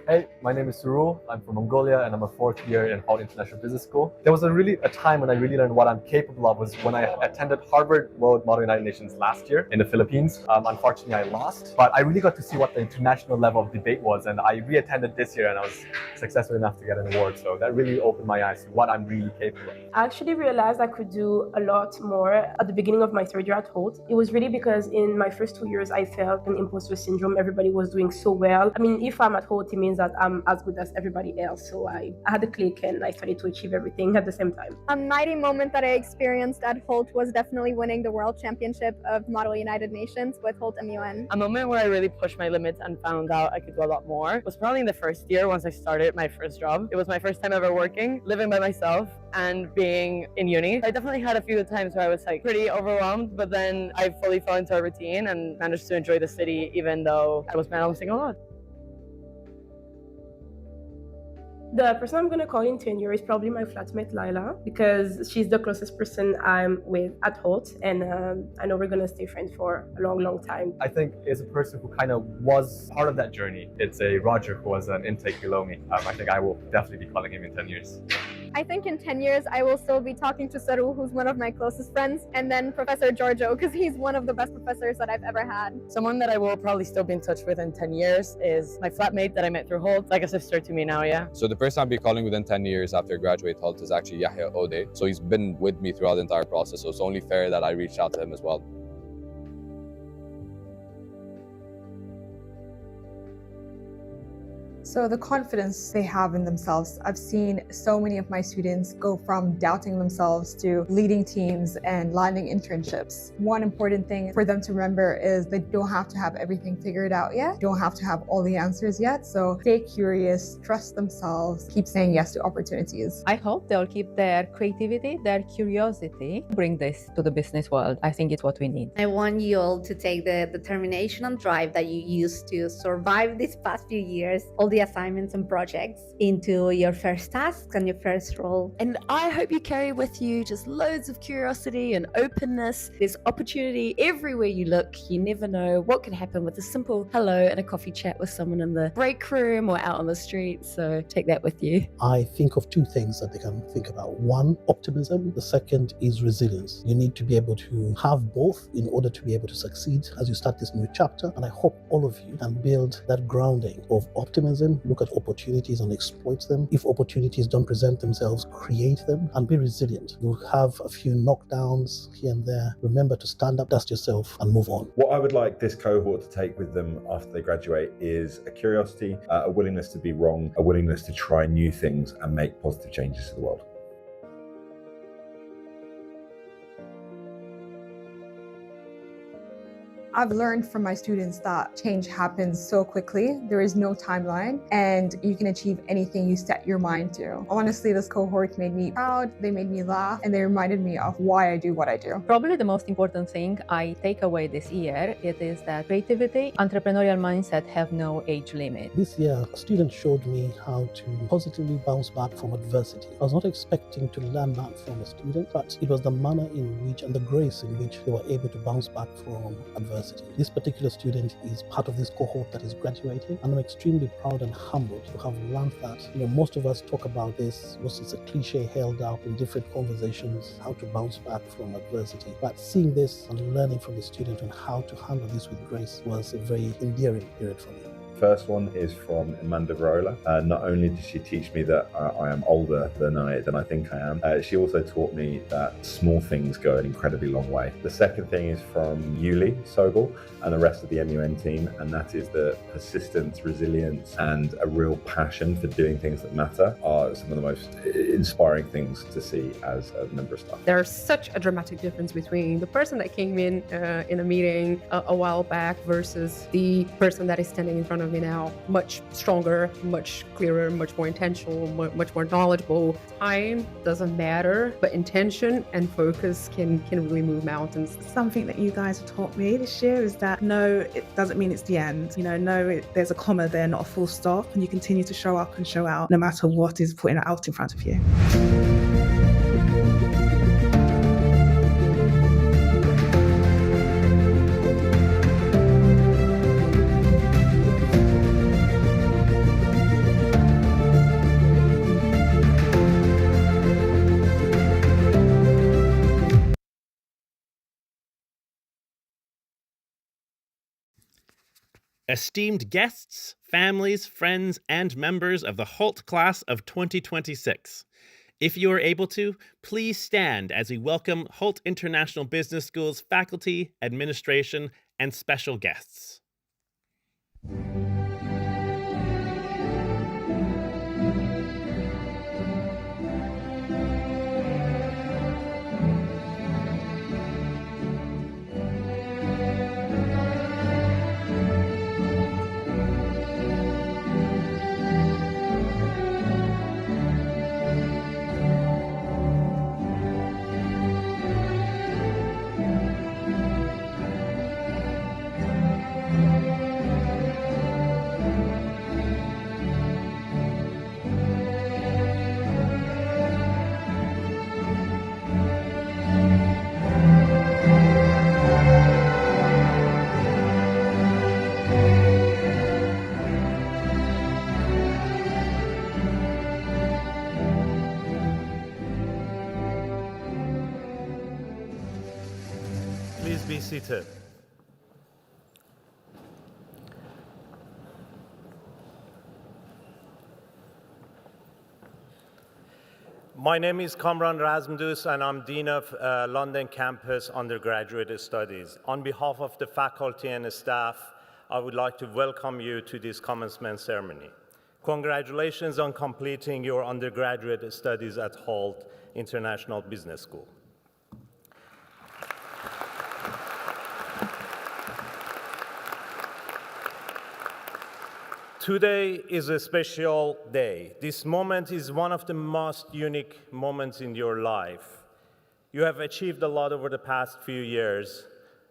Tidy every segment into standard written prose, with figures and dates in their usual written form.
Hey, my name is Surul. I'm from Mongolia and I'm a fourth year in Hult International Business School. There was a time when I really learned what I'm capable of was when I attended Harvard World Model United Nations last year in the Philippines. Unfortunately, I lost, but I really got to see what the international level of debate was, and I re-attended this year and I was successful enough to get an award. So that really opened my eyes to what I'm really capable of. I actually realized I could do a lot more at the beginning of my third year at Hult. It was really because in my first 2 years, I felt an imposter syndrome. Everybody was doing so well. I mean, if I'm at Hult, it means that I'm as good as everybody else. So I had a click and I started to achieve everything at the same time. A mighty moment that I experienced at Hult was definitely winning the World Championship of Model United Nations with Hult MUN. A moment where I really pushed my limits and found out I could do a lot more was probably in the first year once I started my first job. It was my first time ever working, living by myself and being in uni. I definitely had a few times where I was pretty overwhelmed, but then I fully fell into a routine and managed to enjoy the city even though I was balancing a lot. The person I'm going to call in tenure is probably my flatmate Laila, because she's the closest person I'm with at Hult, and I know we're going to stay friends for a long, long time. I think it's a person who kind of was part of that journey. It's a Roger who was an intake below me. I think I will definitely be calling him in 10 years. I think in 10 years, I will still be talking to Saru, who's one of my closest friends, and then Professor Giorgio, because he's one of the best professors that I've ever had. Someone that I will probably still be in touch with in 10 years is my flatmate that I met through Hult, like a sister to me now, yeah. So the person I'll be calling within 10 years after I graduate Hult is actually Yahya Ode. So he's been with me throughout the entire process, so it's only fair that I reached out to him as well. So the confidence they have in themselves, I've seen so many of my students go from doubting themselves to leading teams and landing internships. One important thing for them to remember is they don't have to have everything figured out yet, don't have to have all the answers yet. So stay curious, trust themselves, keep saying yes to opportunities. I hope they'll keep their creativity, their curiosity, bring this to the business world. I think it's what we need. I want you all to take the determination and drive that you used to survive these past few years, all the assignments and projects, into your first task and your first role. And I hope you carry with you just loads of curiosity and openness. There's opportunity everywhere you look. You never know what could happen with a simple hello and a coffee chat with someone in the break room or out on the street. So take that with you. I think of two things that they can think about. One, optimism. The second is resilience. You need to be able to have both in order to be able to succeed as you start this new chapter. And I hope all of you can build that grounding of optimism, look at opportunities and exploit them. If opportunities don't present themselves, create them and be resilient. You'll have a few knockdowns here and there. Remember to stand up, dust yourself and move on. What I would like this cohort to take with them after they graduate is a curiosity, a willingness to be wrong, a willingness to try new things and make positive changes to the world. I've learned from my students that change happens so quickly. There is no timeline and you can achieve anything you set your mind to. Honestly, this cohort made me proud, they made me laugh, and they reminded me of why I do what I do. Probably the most important thing I take away this year, it is that creativity, entrepreneurial mindset have no age limit. This year, a student showed me how to positively bounce back from adversity. I was not expecting to learn that from a student, but it was the manner in which and the grace in which they were able to bounce back from adversity. This particular student is part of this cohort that is graduating, and I'm extremely proud and humbled to have learned that. Most of us talk about this, it's a cliche held out in different conversations, how to bounce back from adversity. But seeing this and learning from the student on how to handle this with grace was a very endearing period for me. First one is from Amanda Varola. Not only did she teach me that I am older than I think I am, she also taught me that small things go an incredibly long way. The second thing is from Lilley Sobel and the rest of the MUN team, and that is that persistence, resilience, and a real passion for doing things that matter are some of the most inspiring things to see as a member of staff. There's such a dramatic difference between the person that came in a meeting a while back versus the person that is standing in front of me now. Much stronger, much clearer, much more intentional, much more knowledgeable. Time doesn't matter, but intention and focus can really move mountains. Something that you guys have taught me this year is that no, it doesn't mean it's the end. There's a comma there, not a full stop, and you continue to show up and show out no matter what is put out in front of you. esteemed guests, families, friends, and members of the Hult class of 2026. If you are able to, please stand as we welcome Hult International Business School's faculty, administration, and special guests. Please be seated. My name is Kamran Ramzdoost, and I'm Dean of London Campus Undergraduate Studies. On behalf of the faculty and staff, I would like to welcome you to this commencement ceremony. Congratulations on completing your undergraduate studies at Hult International Business School. Today is a special day. This moment is one of the most unique moments in your life. You have achieved a lot over the past few years,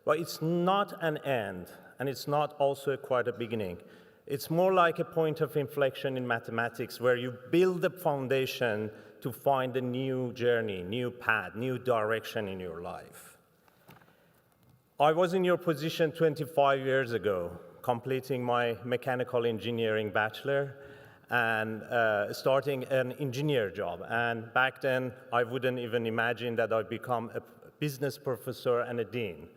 but it's not an end, and it's not also quite a beginning. It's more like a point of inflection in mathematics where you build a foundation to find a new journey, new path, new direction in your life. I was in your position 25 years ago, completing my mechanical engineering bachelor and starting an engineer job. And back then, I wouldn't even imagine that I'd become a business professor and a dean.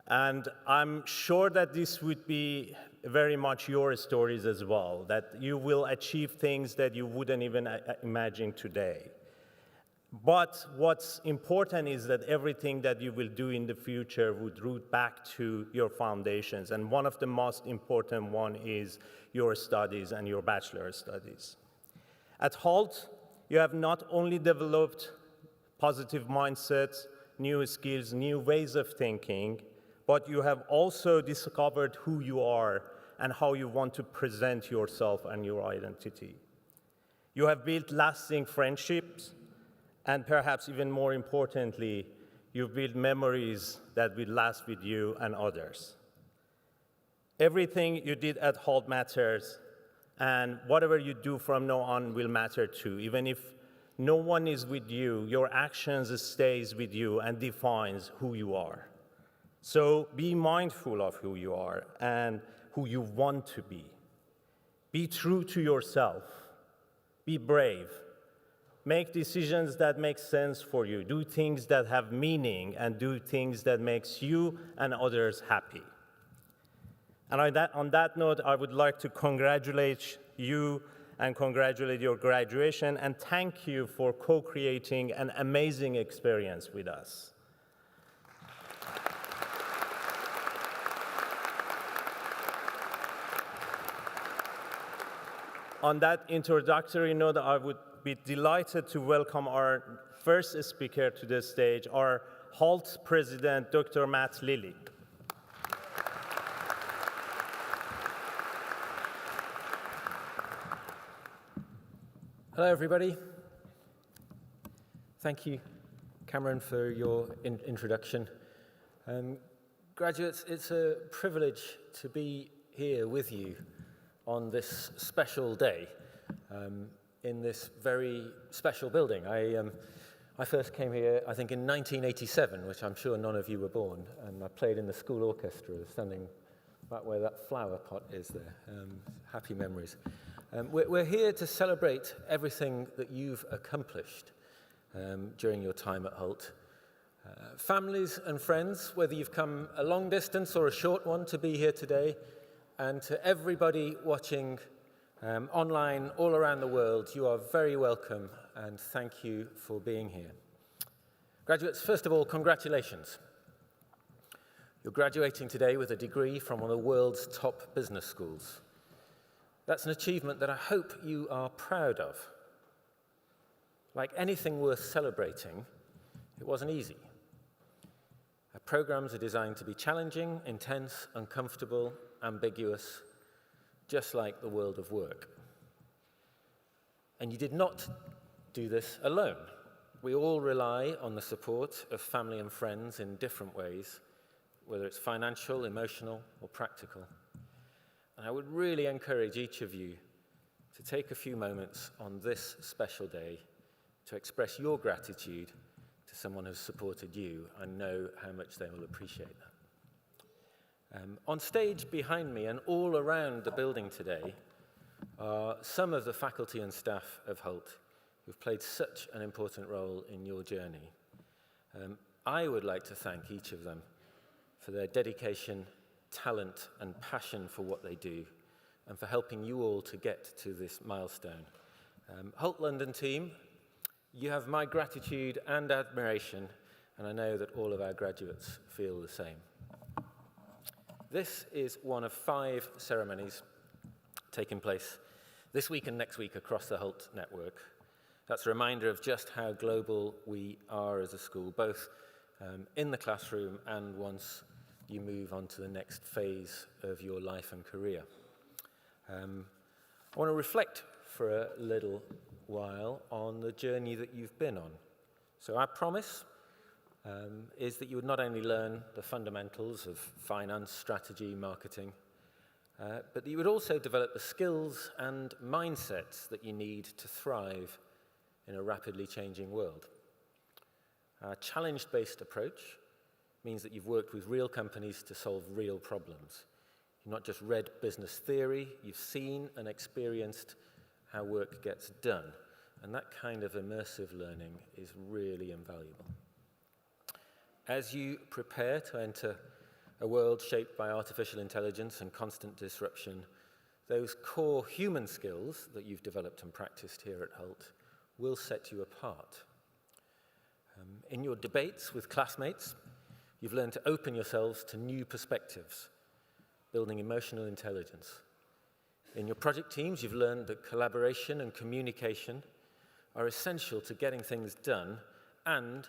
And I'm sure that this would be very much your stories as well, that you will achieve things that you wouldn't even imagine today. But what's important is that everything that you will do in the future would root back to your foundations. And one of the most important one is your studies and your bachelor studies. At Hult, you have not only developed positive mindsets, new skills, new ways of thinking, but you have also discovered who you are and how you want to present yourself and your identity. You have built lasting friendships, and perhaps even more importantly, you build memories that will last with you and others. Everything you did at Hult matters, and whatever you do from now on will matter too. Even if no one is with you, your actions stays with you and defines who you are. So be mindful of who you are and who you want to be. Be true to yourself. Be brave. Make decisions that make sense for you. Do things that have meaning and do things that makes you and others happy. And on that note, I would like to congratulate you and congratulate your graduation and thank you for co-creating an amazing experience with us. On that introductory note, I would be delighted to welcome our first speaker to the stage, our Hult President, Dr. Lilley. Hello, everybody. Thank you, Kamran, for your introduction. Graduates, it's a privilege to be here with you on this special day. In this very special building. I first came here, I think, in 1987, which I'm sure none of you were born, and I played in the school orchestra, standing right where that flower pot is there. Happy memories. We're here to celebrate everything that you've accomplished during your time at Hult. Families and friends, whether you've come a long distance or a short one to be here today, And to everybody watching online all around the world, you are very welcome and thank you for being here. Graduates, first of all, congratulations. You're graduating today with a degree from one of the world's top business schools. That's an achievement that I hope you are proud of. Like anything worth celebrating, it wasn't easy. Our programs are designed to be challenging, intense, uncomfortable, ambiguous, just like the world of work. And you did not do this alone. We all rely on the support of family and friends in different ways, whether it's financial, emotional, or practical. And I would really encourage each of you to take a few moments on this special day to express your gratitude to someone who's supported you. I know how much they will appreciate that. On stage behind me and all around the building today are some of the faculty and staff of Hult who've played such an important role in your journey. I would like to thank each of them for their dedication, talent, and passion for what they do, and for helping you all to get to this milestone. Hult London team, you have my gratitude and admiration, and I know that all of our graduates feel the same. This is one of 5 ceremonies taking place this week and next week across the Hult network. That's a reminder of just how global we are as a school, both in the classroom and once you move on to the next phase of your life and career. I want to reflect for a little while on the journey that you've been on. So our promise is that you would not only learn the fundamentals of finance, strategy, marketing, but that you would also develop the skills and mindsets that you need to thrive in a rapidly changing world. Our challenge-based approach means that you've worked with real companies to solve real problems. You've not just read business theory, you've seen and experienced how work gets done. And that kind of immersive learning is really invaluable. As you prepare to enter a world shaped by artificial intelligence and constant disruption, those core human skills that you've developed and practiced here at Hult will set you apart. In your debates with classmates, you've learned to open yourselves to new perspectives, building emotional intelligence. In your project teams, you've learned that collaboration and communication are essential to getting things done, and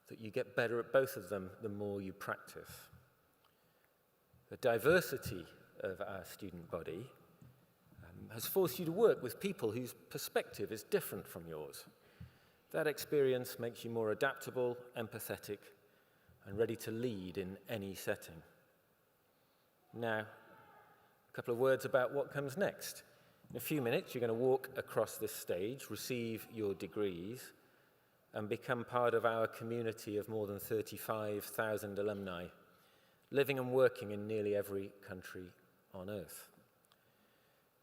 that you get better at both of them the more you practice. The diversity of our student body has forced you to work with people whose perspective is different from yours. That experience makes you more adaptable, empathetic, and ready to lead in any setting. Now, a couple of words about what comes next. In a few minutes, you're going to walk across this stage, receive your degrees, and become part of our community of more than 35,000 alumni, living and working in nearly every country on Earth.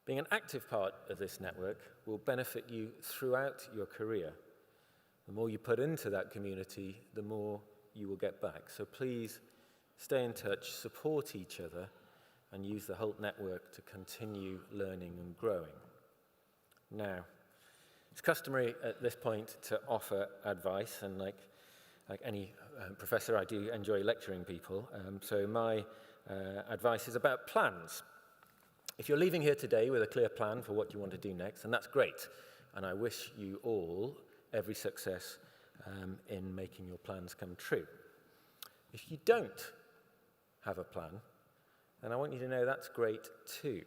Being an active part of this network will benefit you throughout your career. The more you put into that community, the more you will get back. So please stay in touch, support each other, and use the Hult network to continue learning and growing. Now, it's customary at this point to offer advice, and like any professor, I do enjoy lecturing people. So my advice is about plans. If you're leaving here today with a clear plan for what you want to do next, and that's great, and I wish you all every success in making your plans come true. If you don't have a plan, then I want you to know that's great too.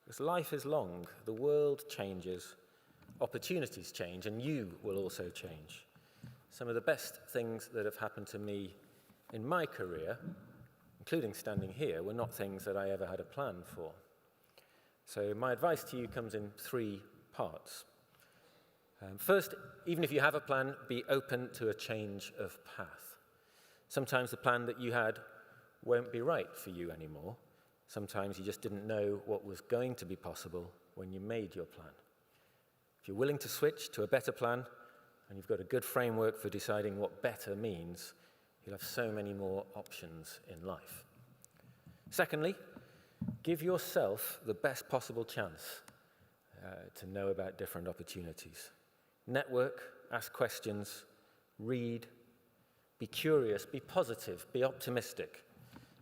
Because life is long, the world changes, opportunities change, and you will also change. Some of the best things that have happened to me in my career, including standing here, were not things that I ever had a plan for. So my advice to you comes in 3 parts. First, even if you have a plan, be open to a change of path. Sometimes the plan that you had won't be right for you anymore. Sometimes you just didn't know what was going to be possible when you made your plan. If you're willing to switch to a better plan, and you've got a good framework for deciding what better means, you'll have so many more options in life. Secondly, Give yourself the best possible chance to know about different opportunities. Network, ask questions, read, be curious, be positive, be optimistic.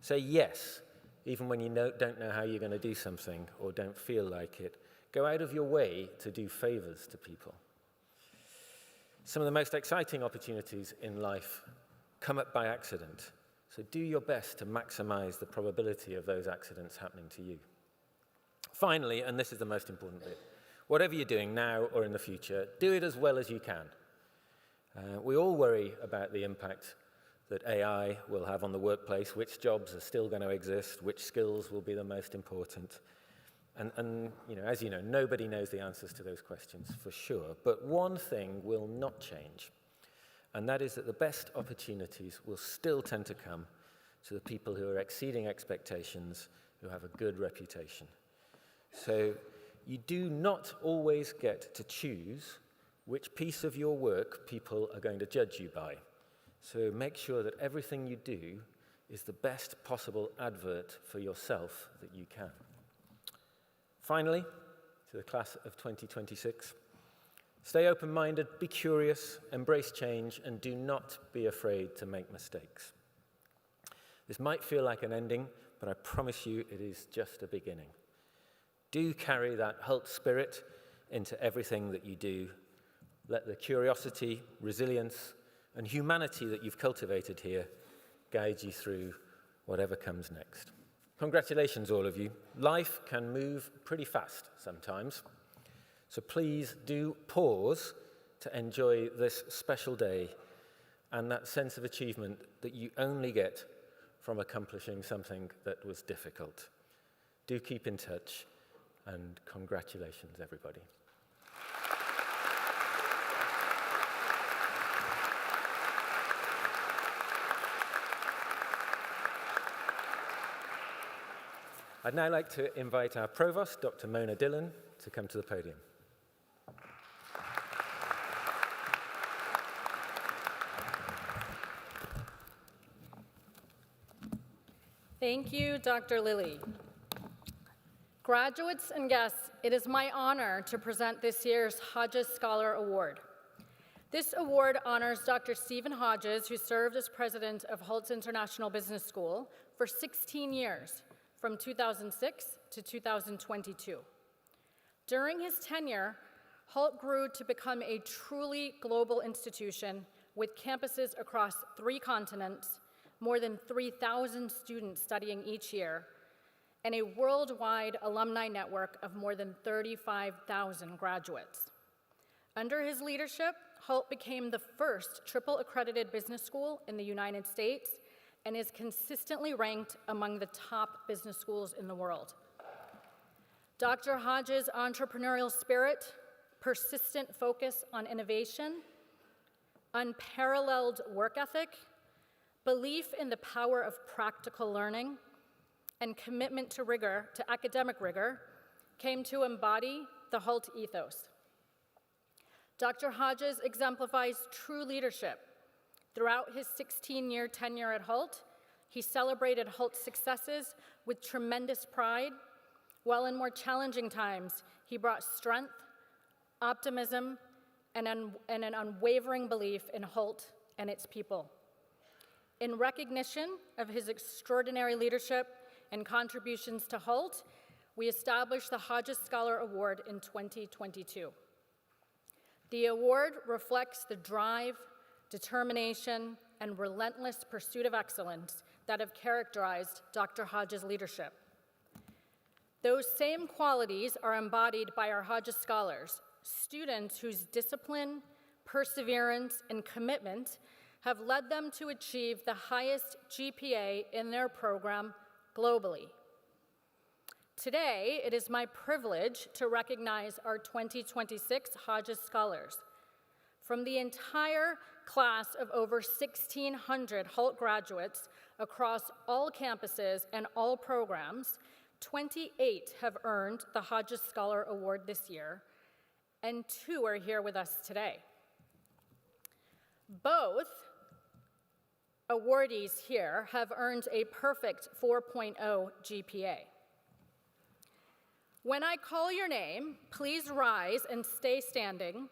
Say yes, even when you don't know how you're going to do something or don't feel like it. Go out of your way to do favors to people. Some of the most exciting opportunities in life come up by accident. So do your best to maximize the probability of those accidents happening to you. Finally, and this is the most important bit, whatever you're doing now or in the future, do it as well as you can. We all worry about the impact that AI will have on the workplace, which jobs are still going to exist, which skills will be the most important. And as you know, nobody knows the answers to those questions for sure. But one thing will not change, and that is that the best opportunities will still tend to come to the people who are exceeding expectations, who have a good reputation. So you do not always get to choose which piece of your work people are going to judge you by. So make sure that everything you do is the best possible advert for yourself that you can. Finally, to the class of 2026, stay open-minded, be curious, embrace change, and do not be afraid to make mistakes. This might feel like an ending, but I promise you it is just a beginning. Do carry that Hult spirit into everything that you do. Let the curiosity, resilience, and humanity that you've cultivated here guide you through whatever comes next. Congratulations, all of you. Life can move pretty fast sometimes, so please do pause to enjoy this special day and that sense of achievement that you only get from accomplishing something that was difficult. Do keep in touch, and congratulations, everybody. I'd now like to invite our Provost, Dr. Mona Dhillon, to come to the podium. Thank you, Dr. Lilley. Graduates and guests, it is my honor to present this year's Hodges Scholar Award. This award honors Dr. Stephen Hodges, who served as president of Hult's International Business School for 16 years, from 2006 to 2022. During his tenure, Hult grew to become a truly global institution with campuses across 3 continents, more than 3,000 students studying each year, and a worldwide alumni network of more than 35,000 graduates. Under his leadership, Hult became the first triple accredited business school in the United States and is consistently ranked among the top business schools in the world. Dr. Hodges' entrepreneurial spirit, persistent focus on innovation, unparalleled work ethic, belief in the power of practical learning, and commitment to rigor, to academic rigor, came to embody the Hult ethos. Dr. Hodges exemplifies true leadership. Throughout his 16-year tenure at Hult, he celebrated Hult's successes with tremendous pride, while in more challenging times, he brought strength, optimism, and an unwavering belief in Hult and its people. In recognition of his extraordinary leadership and contributions to Hult, we established the Hodges Scholar Award in 2022. The award reflects the drive, determination, and relentless pursuit of excellence that have characterized Dr. Hodges' leadership. Those same qualities are embodied by our Hodges Scholars, students whose discipline, perseverance, and commitment have led them to achieve the highest GPA in their program globally. Today, it is my privilege to recognize our 2026 Hodges Scholars. From the entire class of over 1,600 Hult graduates across all campuses and all programs, 28 have earned the Hodges Scholar Award this year, and 2 are here with us today. Both awardees here have earned a perfect 4.0 GPA. When I call your name, please rise and stay standing.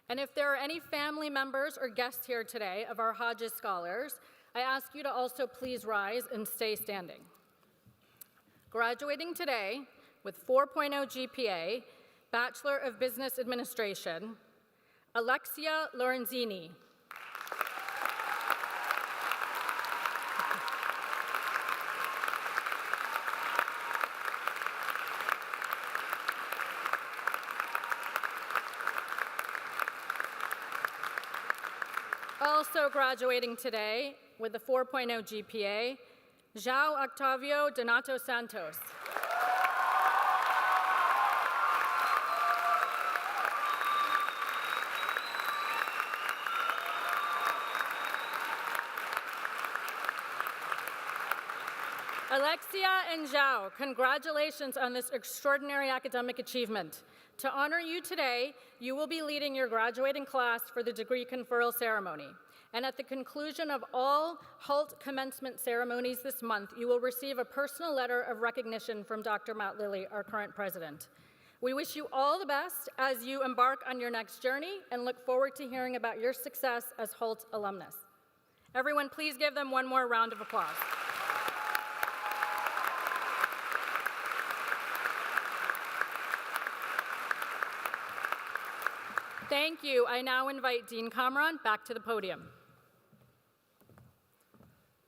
And if there are any family members or guests here today of our Hodges scholars, I ask you to also please rise and stay standing. Graduating today with 4.0 GPA, Bachelor of Business Administration, Alexia Lorenzini. Also graduating today with a 4.0 GPA, João Octavio Donato Santos. Alexia and João, congratulations on this extraordinary academic achievement. To honor you today, you will be leading your graduating class for the degree conferral ceremony. And at the conclusion of all Hult commencement ceremonies this month, you will receive a personal letter of recognition from Dr. Matt Lilley, our current president. We wish you all the best as you embark on your next journey and look forward to hearing about your success as Hult alumnus. Everyone, please give them one more round of applause. Thank you. I now invite Dean Kamran back to the podium.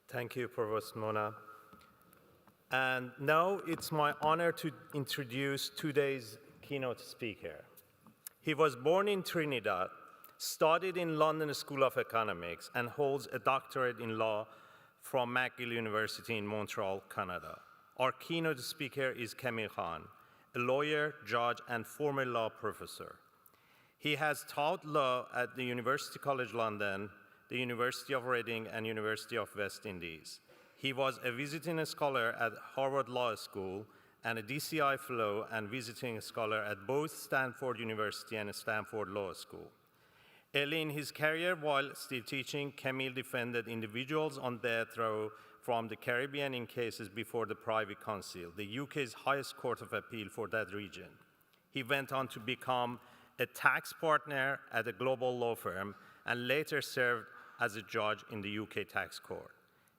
Thank you, Provost Mona. And now it's my honor to introduce today's keynote speaker. He was born in Trinidad, studied in London School of Economics, and holds a doctorate in law from McGill University in Montreal, Canada. Our keynote speaker is Kameel Khan, a lawyer, judge, and former law professor. He has taught law at the University College London, the University of Reading, and University of West Indies. He was a visiting scholar at Harvard Law School and a DCI fellow and visiting scholar at both Stanford University and Stanford Law School. Early in his career, while still teaching, Kameel defended individuals on death row from the Caribbean in cases before the Privy Council, the UK's highest court of appeal for that region. He went on to become a tax partner at a global law firm, and later served as a judge in the UK tax court.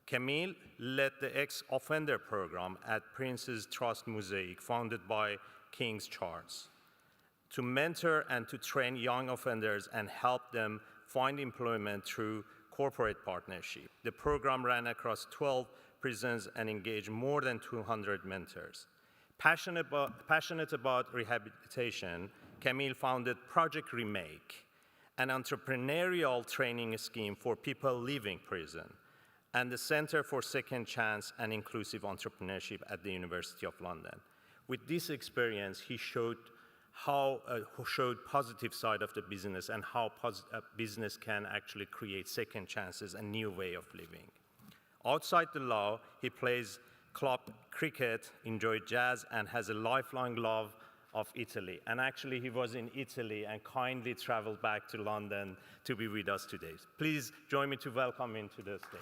Kameel led the ex-offender program at Prince's Trust Mosaic, founded by King Charles, to mentor and to train young offenders and help them find employment through corporate partnership. The program ran across 12 prisons and engaged more than 200 mentors. Passionate about rehabilitation, Kameel founded Project Remake, an entrepreneurial training scheme for people leaving prison, and the Center for Second Chance and Inclusive Entrepreneurship at the University of London. With this experience, he showed positive side of the business and how business can actually create second chances, a new way of living. Outside the law, he plays club cricket, enjoyed jazz, and has a lifelong love of Italy. And actually, he was in Italy and kindly traveled back to London to be with us today. Please join me to welcome him to the stage.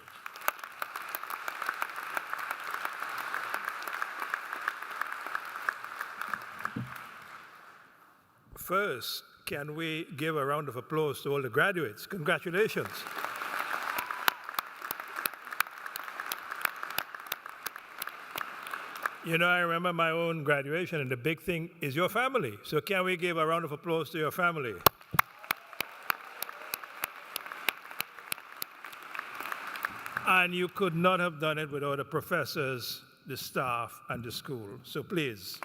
First, can we give a round of applause to all the graduates? Congratulations. You know, I remember my own graduation, and the big thing is your family. So can we give a round of applause to your family? And you could not have done it without the professors, the staff, and the school. So please.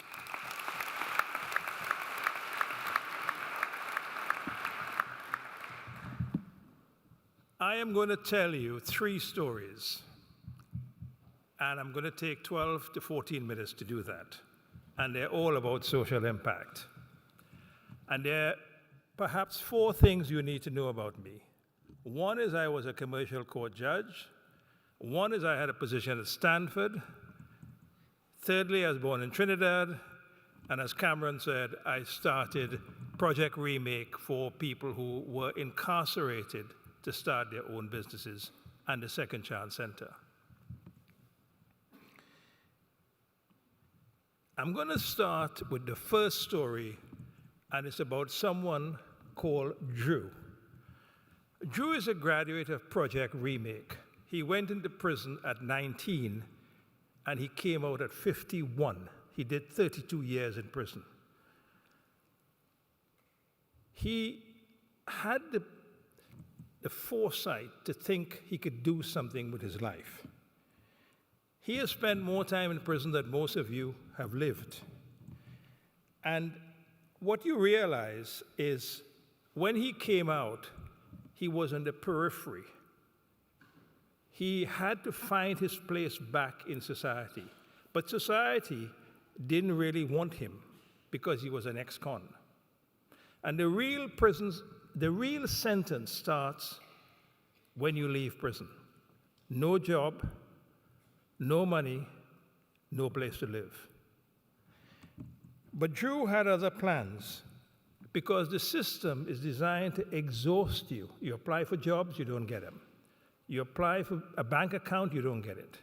I am going to tell you 3 stories. And I'm going to take 12 to 14 minutes to do that. And they're all about social impact. And there are perhaps 4 things you need to know about me. One is I was a commercial court judge. One is I had a position at Stanford. Thirdly, I was born in Trinidad. And as Kamran said, I started Project Remake for people who were incarcerated to start their own businesses, and the Second Chance Center. I'm going to start with the first story, and it's about someone called Drew. Drew is a graduate of Project Remake. He went into prison at 19, and he came out at 51. He did 32 years in prison. He had the foresight to think he could do something with his life. He has spent more time in prison than most of you have lived. And what you realize is when he came out, he was on the periphery. He had to find his place back in society. But society didn't really want him because he was an ex-con. And the real sentence starts when you leave prison. No job, no money, no place to live. But Drew had other plans because the system is designed to exhaust you. You apply for jobs, you don't get them. You apply for a bank account, you don't get it.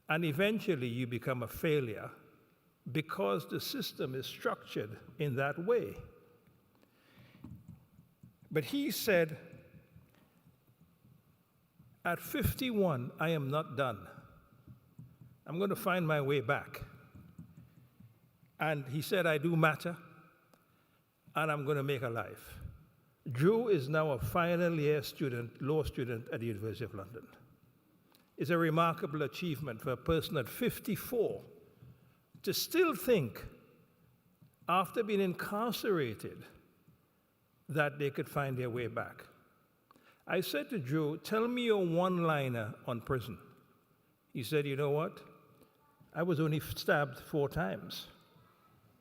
And eventually you become a failure because the system is structured in that way. But he said, at 51, I am not done. I'm going to find my way back. And he said, I do matter, and I'm going to make a life. Drew is now a final year student, law student at the University of London. It's a remarkable achievement for a person at 54 to still think, after being incarcerated, that they could find their way back. I said to Drew, tell me your one-liner on prison. He said, you know what? I was only stabbed 4 times.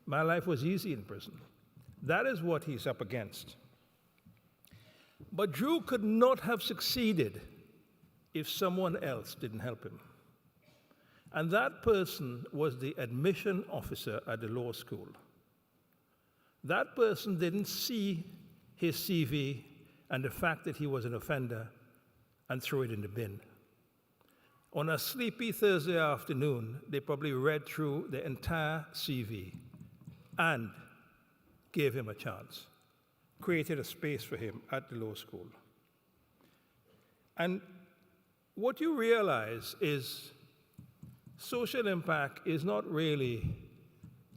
My life was easy in prison. That is what he's up against. But Drew could not have succeeded if someone else didn't help him. And that person was the admission officer at the law school. That person didn't see his CV and the fact that he was an offender and threw it in the bin. On a sleepy Thursday afternoon, they probably read through the entire CV and gave him a chance, created a space for him at the law school. And what you realize is social impact is not really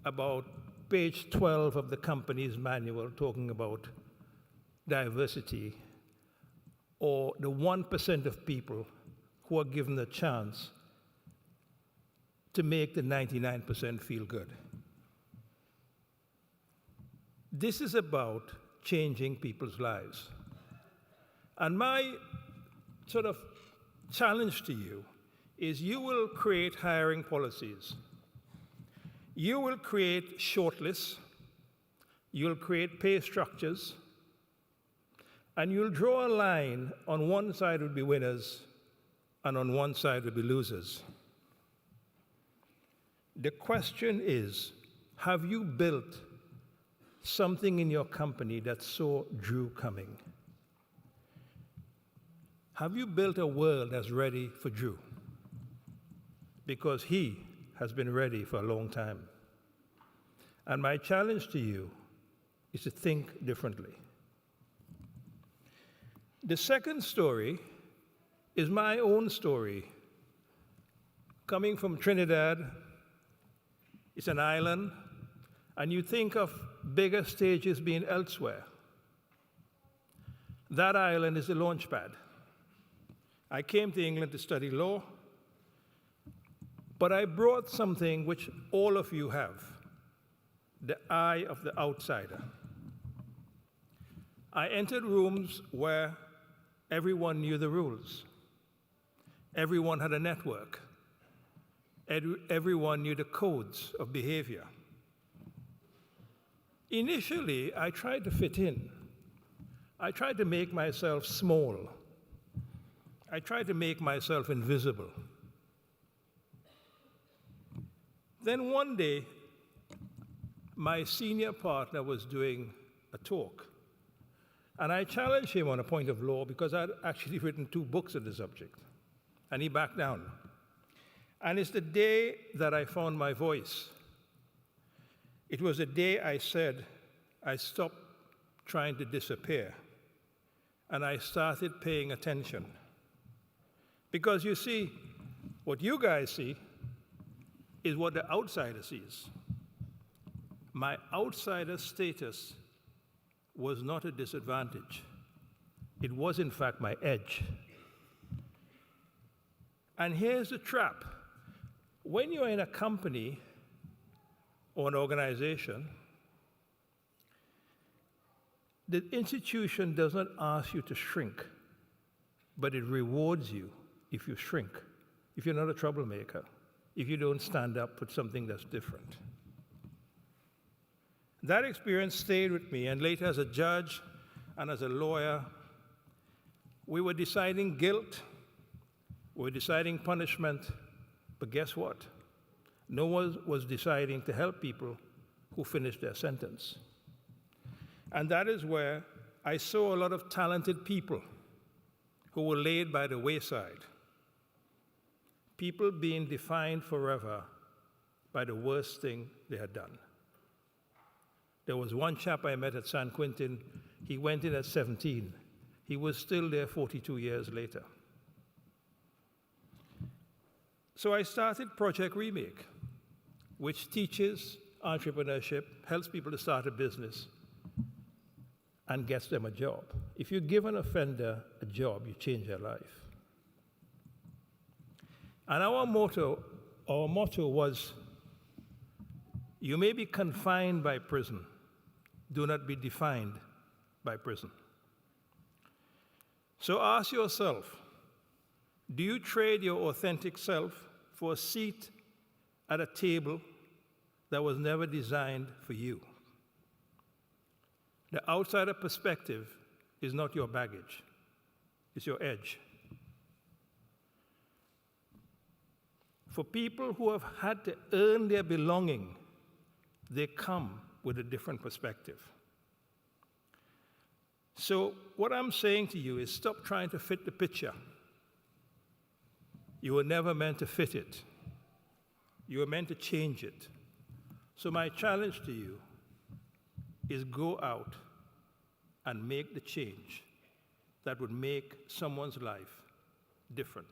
about page 12 of the company's manual talking about diversity or the 1% of people who are given the chance to make the 99% feel good. This is about changing people's lives. And my sort of challenge to you is you will create hiring policies. You will create shortlists. You'll create pay structures. And you'll draw a line on one side would be winners and on one side would be losers. The question is, have you built something in your company that saw Drew coming? Have you built a world that's ready for Drew? Because he has been ready for a long time. And my challenge to you is to think differently. The second story is my own story. Coming from Trinidad, it's an island, and you think of bigger stages being elsewhere. That island is the launch pad. I came to England to study law, but I brought something which all of you have, the eye of the outsider. I entered rooms where everyone knew the rules. Everyone had a network. Everyone knew the codes of behavior. Initially, I tried to fit in. I tried to make myself small. I tried to make myself invisible. Then one day, my senior partner was doing a talk. And I challenged him on a point of law because I'd actually written 2 books on the subject. And he backed down. And it's the day that I found my voice. It was the day I said I stopped trying to disappear and I started paying attention. Because you see, what you guys see is what the outsider sees. My outsider status was not a disadvantage. It was, in fact, my edge. And here's the trap. When you're in a company or an organization, the institution does not ask you to shrink, but it rewards you if you shrink, if you're not a troublemaker, if you don't stand up for something that's different. That experience stayed with me, and later as a judge and as a lawyer, we were deciding guilt, we were deciding punishment, but guess what? No one was deciding to help people who finished their sentence. And that is where I saw a lot of talented people who were laid by the wayside. People being defined forever by the worst thing they had done. There was one chap I met at San Quentin. He went in at 17. He was still there 42 years later. So I started Project Remake, which teaches entrepreneurship, helps people to start a business, and gets them a job. If you give an offender a job, you change their life. And our motto was, you may be confined by prison, do not be defined by prison. So ask yourself, do you trade your authentic self for a seat at a table that was never designed for you? The outsider perspective is not your baggage, it's your edge. For people who have had to earn their belonging, they come with a different perspective. So what I'm saying to you is stop trying to fit the picture. You were never meant to fit it. You were meant to change it. So my challenge to you is go out and make the change that would make someone's life different.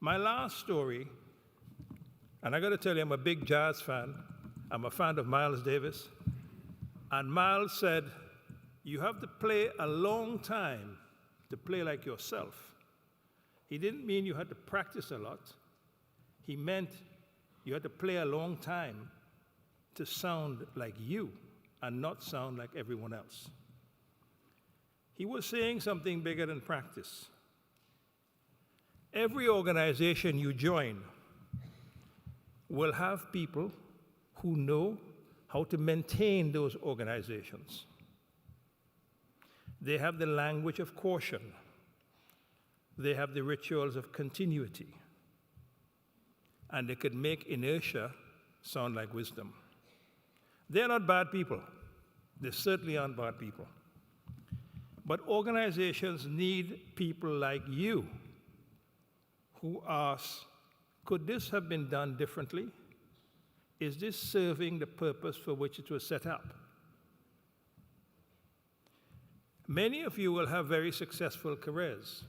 My last story, and I got to tell you, I'm a big jazz fan. I'm a fan of Miles Davis. And Miles said, you have to play a long time to play like yourself. He didn't mean you had to practice a lot. He meant you had to play a long time to sound like you and not sound like everyone else. He was saying something bigger than practice. Every organization you join will have people who know how to maintain those organizations. They have the language of caution. They have the rituals of continuity. And they could make inertia sound like wisdom. They're not bad people. They certainly aren't bad people. But organizations need people like you who ask, could this have been done differently? Is this serving the purpose for which it was set up? Many of you will have very successful careers.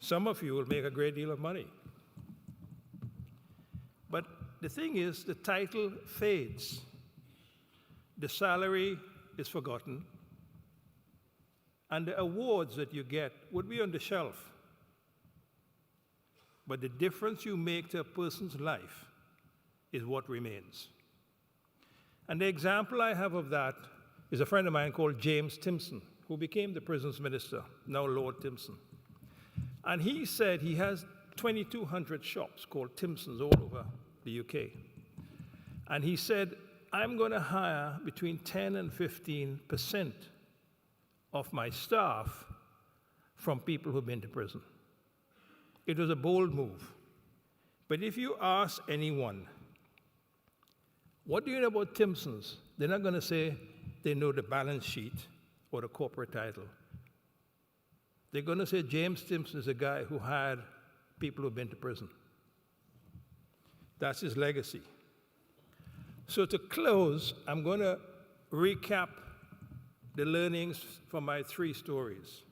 Some of you will make a great deal of money. But the thing is, the title fades. The salary is forgotten. And the awards that you get would be on the shelf. But the difference you make to a person's life is what remains. And the example I have of that is a friend of mine called James Timpson, who became the prisons minister, now Lord Timpson. And he said he has 2,200 shops called Timpsons all over the UK. And he said, I'm going to hire between 10 and 15% of my staff from people who've been to prison. It was a bold move. But if you ask anyone, what do you know about Timpsons? They're not going to say they know the balance sheet or the corporate title. They're going to say James Timpson is a guy who hired people who've been to prison. That's his legacy. So to close, I'm going to recap the learnings from my 3 stories.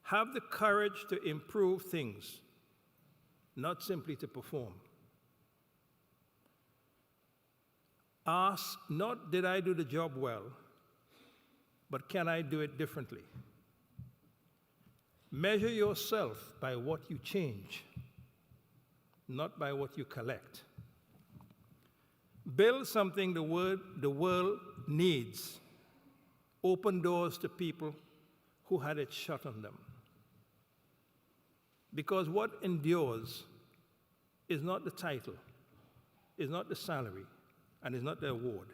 Have the courage to improve things, not simply to perform. Ask, not did I do the job well, but can I do it differently? Measure yourself by what you change, not by what you collect. Build something the world needs. Open doors to people who had it shut on them. Because what endures is not the title, is not the salary, and is not the award.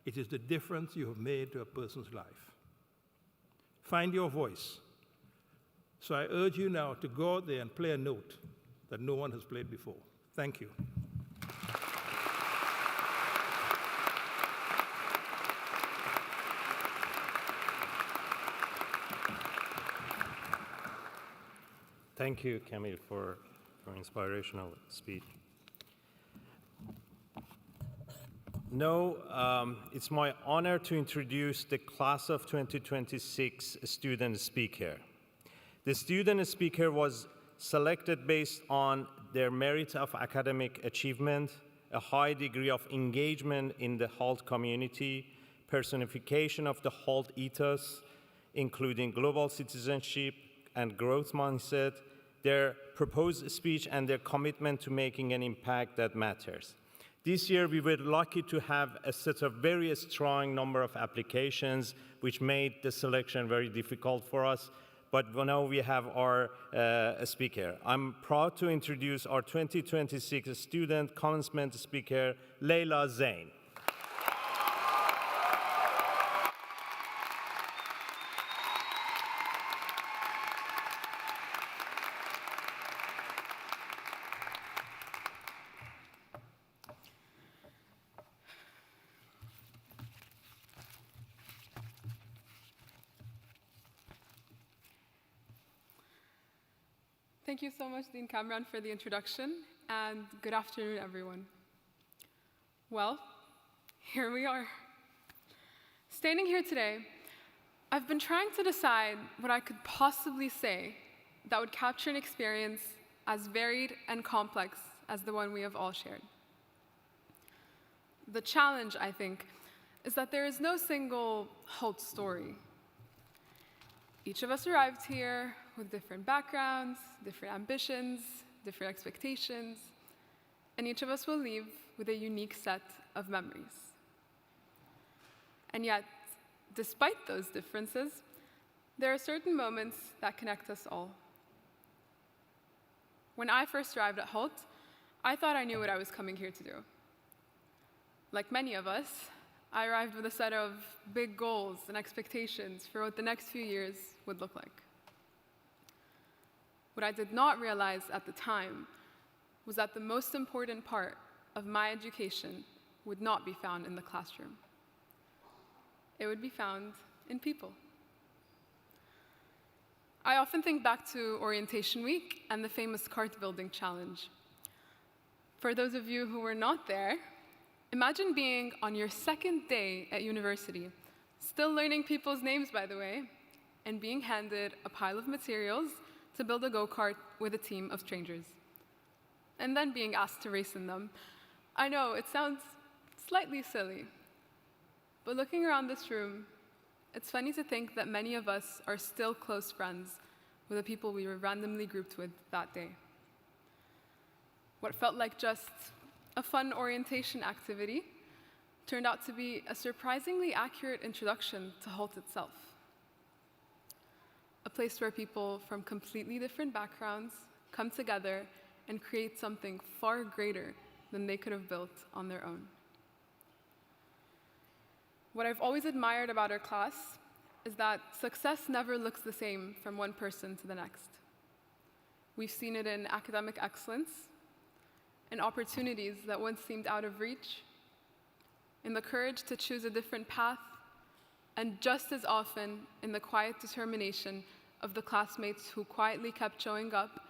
It is the difference you have made to a person's life. Find your voice. So I urge you now to go out there and play a note that no one has played before. Thank you. Thank you, Kameel, for your inspirational speech. Now, it's my honor to introduce the class of 2026 student speaker. The student speaker was selected based on their merit of academic achievement, a high degree of engagement in the Hult community, personification of the Hult ethos, including global citizenship and growth mindset, their proposed speech, and their commitment to making an impact that matters. This year, we were lucky to have a set of very strong number of applications, which made the selection very difficult for us. But now we have our speaker. I'm proud to introduce our 2026 student commencement speaker, Laila Zein. Thank you so much, Dean Kamran, for the introduction, and good afternoon, everyone. Well, here we are. Standing here today, I've been trying to decide what I could possibly say that would capture an experience as varied and complex as the one we have all shared. The challenge, I think, is that there is no single Hult story. Each of us arrived here with different backgrounds, different ambitions, different expectations, and each of us will leave with a unique set of memories. And yet, despite those differences, there are certain moments that connect us all. When I first arrived at Hult, I thought I knew what I was coming here to do. Like many of us, I arrived with a set of big goals and expectations for what the next few years would look like. What I did not realize at the time was that the most important part of my education would not be found in the classroom. It would be found in people. I often think back to orientation week and the famous cart building challenge. For those of you who were not there, imagine being on your second day at university, still learning people's names, by the way, and being handed a pile of materials to build a go-kart with a team of strangers, and then being asked to race in them. I know, it sounds slightly silly, but looking around this room, it's funny to think that many of us are still close friends with the people we were randomly grouped with that day. What felt like just a fun orientation activity turned out to be a surprisingly accurate introduction to Hult itself. A place where people from completely different backgrounds come together and create something far greater than they could have built on their own. What I've always admired about our class is that success never looks the same from one person to the next. We've seen it in academic excellence, in opportunities that once seemed out of reach, in the courage to choose a different path, and just as often in the quiet determination of the classmates who quietly kept showing up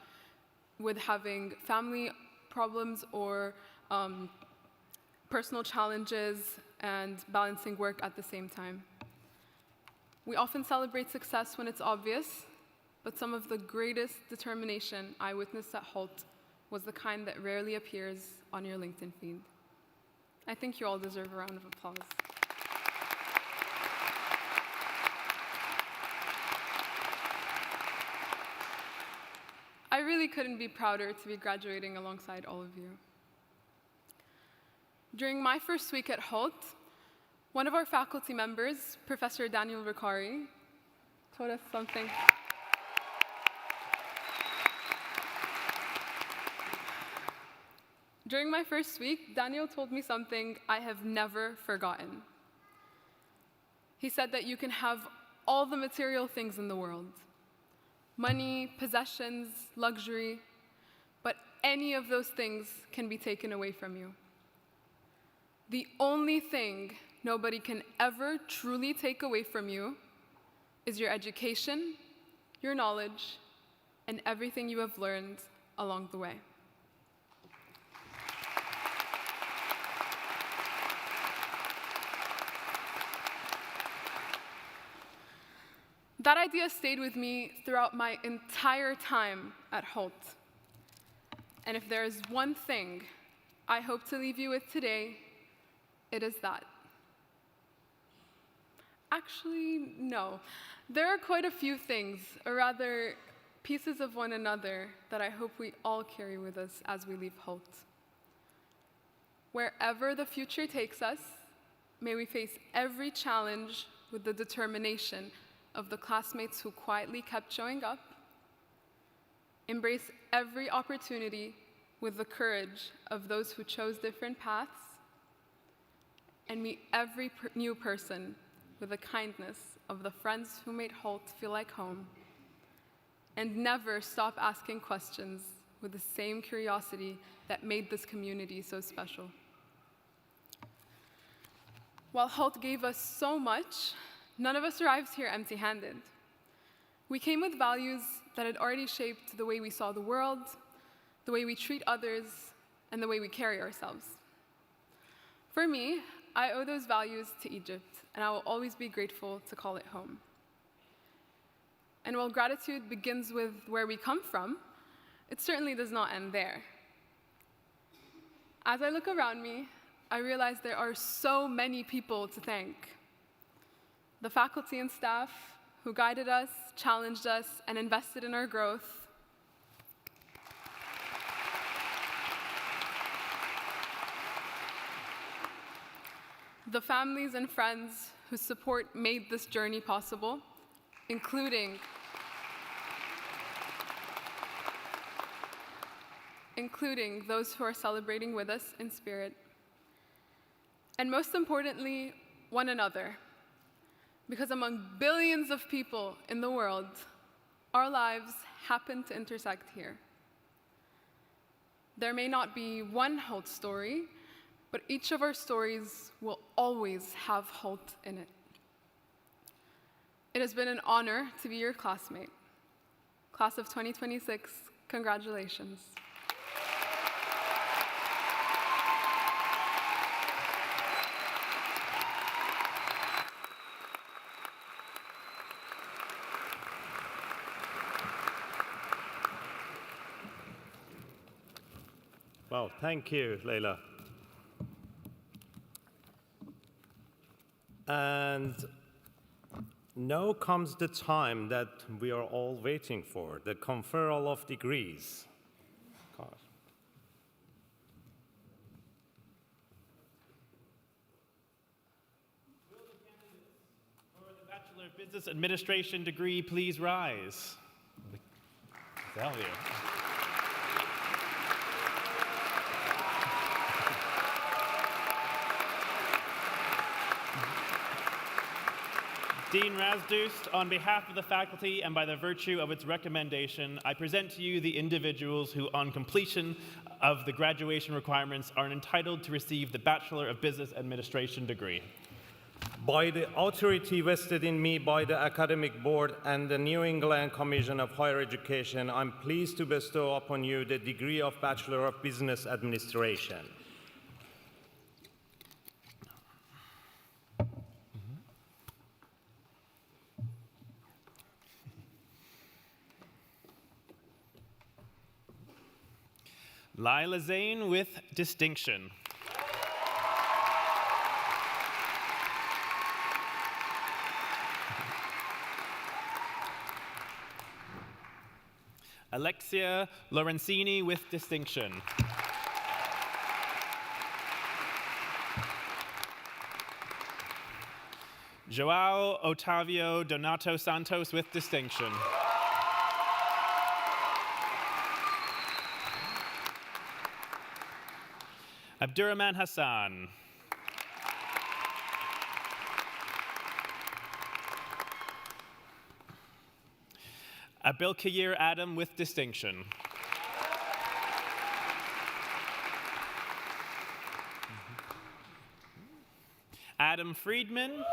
with having family problems or personal challenges, and balancing work at the same time. We often celebrate success when it's obvious, but some of the greatest determination I witnessed at Hult was the kind that rarely appears on your LinkedIn feed. I think you all deserve a round of applause. I really couldn't be prouder to be graduating alongside all of you. During my first week at Hult, one of our faculty members, Professor Daniel Ricari, told us something. During my first week, Daniel told me something I have never forgotten. He said that you can have all the material things in the world, money, possessions, luxury, but any of those things can be taken away from you. The only thing nobody can ever truly take away from you is your education, your knowledge, and everything you have learned along the way. That idea stayed with me throughout my entire time at Hult. And if there is one thing I hope to leave you with today, it is that. Actually, no. There are quite a few things, or rather, pieces of one another, that I hope we all carry with us as we leave Hult. Wherever the future takes us, may we face every challenge with the determination of the classmates who quietly kept showing up, embrace every opportunity with the courage of those who chose different paths, and meet every new person with the kindness of the friends who made Hult feel like home, and never stop asking questions with the same curiosity that made this community so special. While Hult gave us so much, none of us arrived here empty-handed. We came with values that had already shaped the way we saw the world, the way we treat others, and the way we carry ourselves. For me, I owe those values to Egypt, and I will always be grateful to call it home. And while gratitude begins with where we come from, it certainly does not end there. As I look around me, I realize there are so many people to thank. The faculty and staff who guided us, challenged us, and invested in our growth. The families and friends whose support made this journey possible, including those who are celebrating with us in spirit. And most importantly, one another. Because among billions of people in the world, our lives happen to intersect here. There may not be one Hult story, but each of our stories will always have Hult in it. It has been an honor to be your classmate. Class of 2026, congratulations. Well, thank you, Laila. And now comes the time that we are all waiting for, the conferral of degrees. God. Will the candidates for the Bachelor of Business Administration degree please rise? Tell you. Dean Ramzdoost, on behalf of the faculty and by the virtue of its recommendation, I present to you the individuals who, on completion of the graduation requirements, are entitled to receive the Bachelor of Business Administration degree. By the authority vested in me by the Academic Board and the New England Commission of Higher Education, I'm pleased to bestow upon you the degree of Bachelor of Business Administration. Laila Zein with distinction. Alexia Lorenzini with distinction. Joao Otavio Donato Santos with distinction. Abdurrahman Hassan. Abilkayir Adam with distinction. Adam Friedman.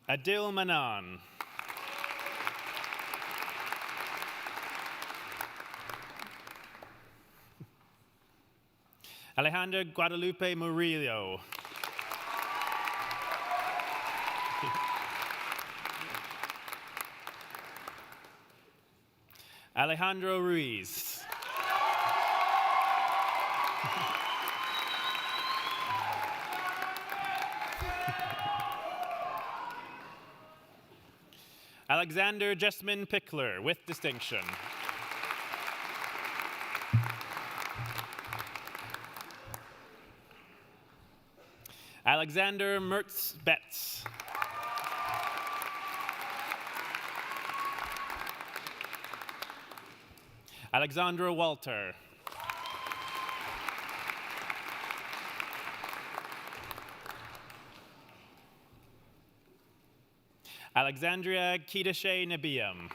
Adil Manan. Alejandra Guadalupe Murillo. Alejandro Ruiz. Alexander Jessamine Pickler with distinction. Alexander Mertz Betts. Alexandra Walter. Alexandria Kidashe Nabiam.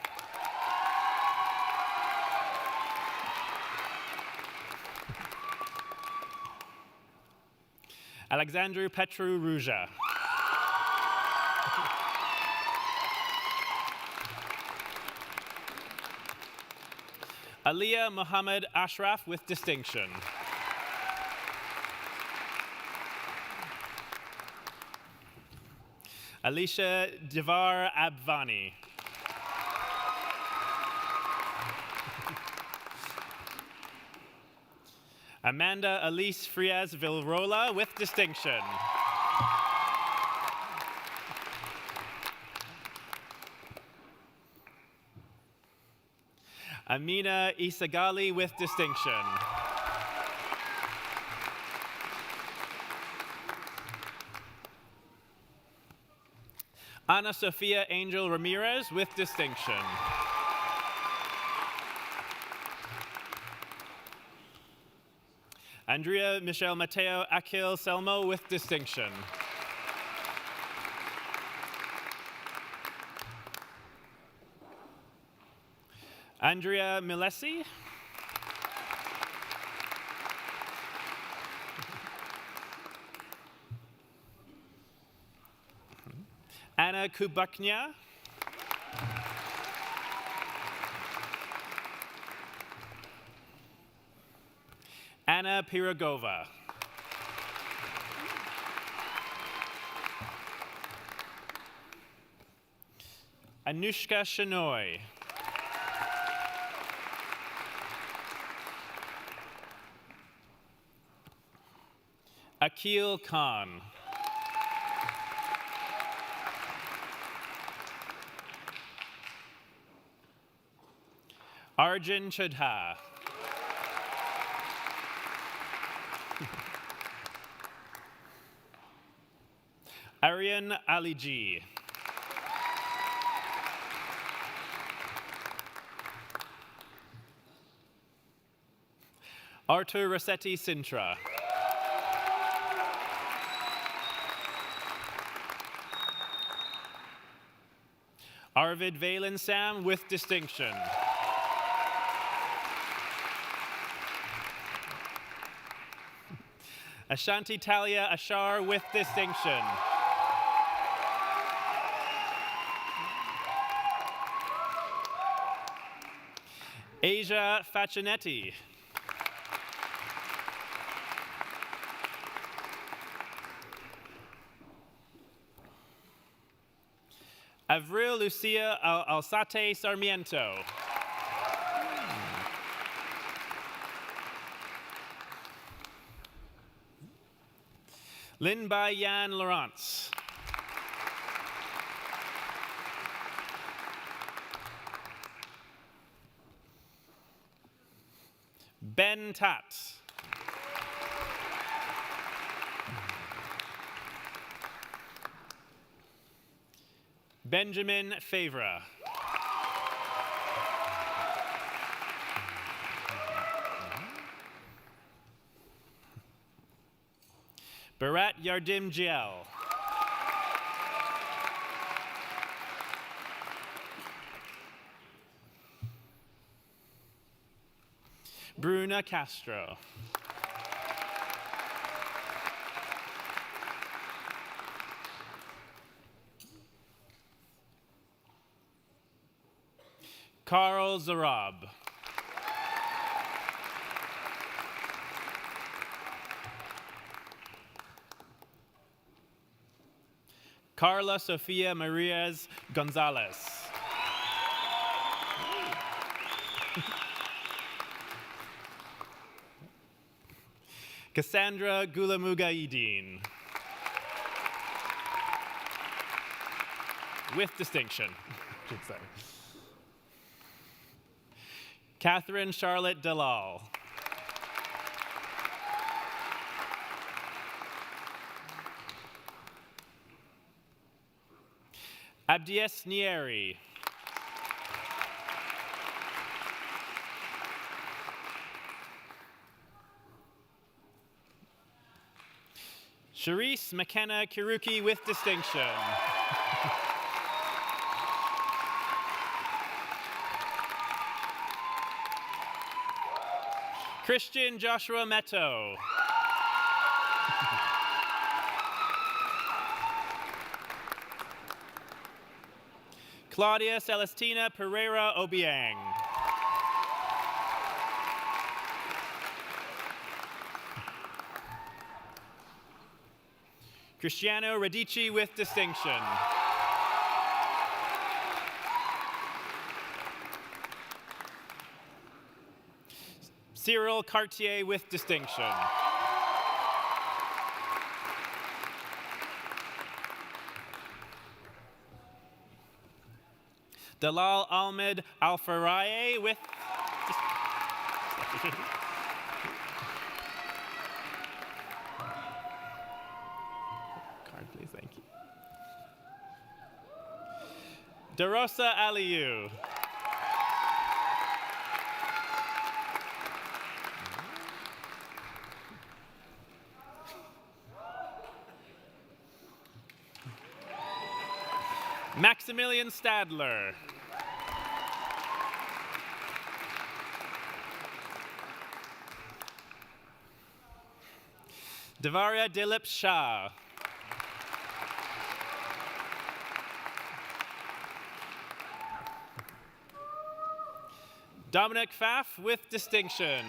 Alexandru Petru Ruja. Aliyah Muhammad Ashraf with distinction. Alicia Divar Abvani. Amanda Elise Frias Vilrola with distinction. Amina Isagali with distinction. Ana Sofia Angel Ramirez with distinction. Andrea Michelle Mateo Akil Selmo with distinction. Andrea Milesi. Anna Kubaknia. Anna Pirogova. Anushka Shenoy. Akil Khan. Arjun Chadha. Aryan Aliji. Artur Rossetti Sintra. Arvid Valen Sam with distinction. Ashanti Talia Ashar with distinction. Asia Faccinetti. Avril Lucia Alzate Sarmiento. Lin Bai Yan Lawrence. Ben Tat. Benjamin Favre. Barat Yardim Jiel. Bruna Castro. Carl Zarab. Carla Sofia Marias Gonzalez. Cassandra Gulamugaideen. With distinction, I should say. Catherine Charlotte Dalal. Abdies Nieri. Sharice McKenna Kiruki with distinction. Christian Joshua Meto. Claudia Celestina Pereira Obiang. Cristiano Radici with distinction. Cyril Cartier with distinction. Dalal Ahmed Al-Faraye with card, please, thank you. Darosa Aliyu. Maximilian Stadler. Devaria Dilip Shah. Dominic Pfaff with distinction.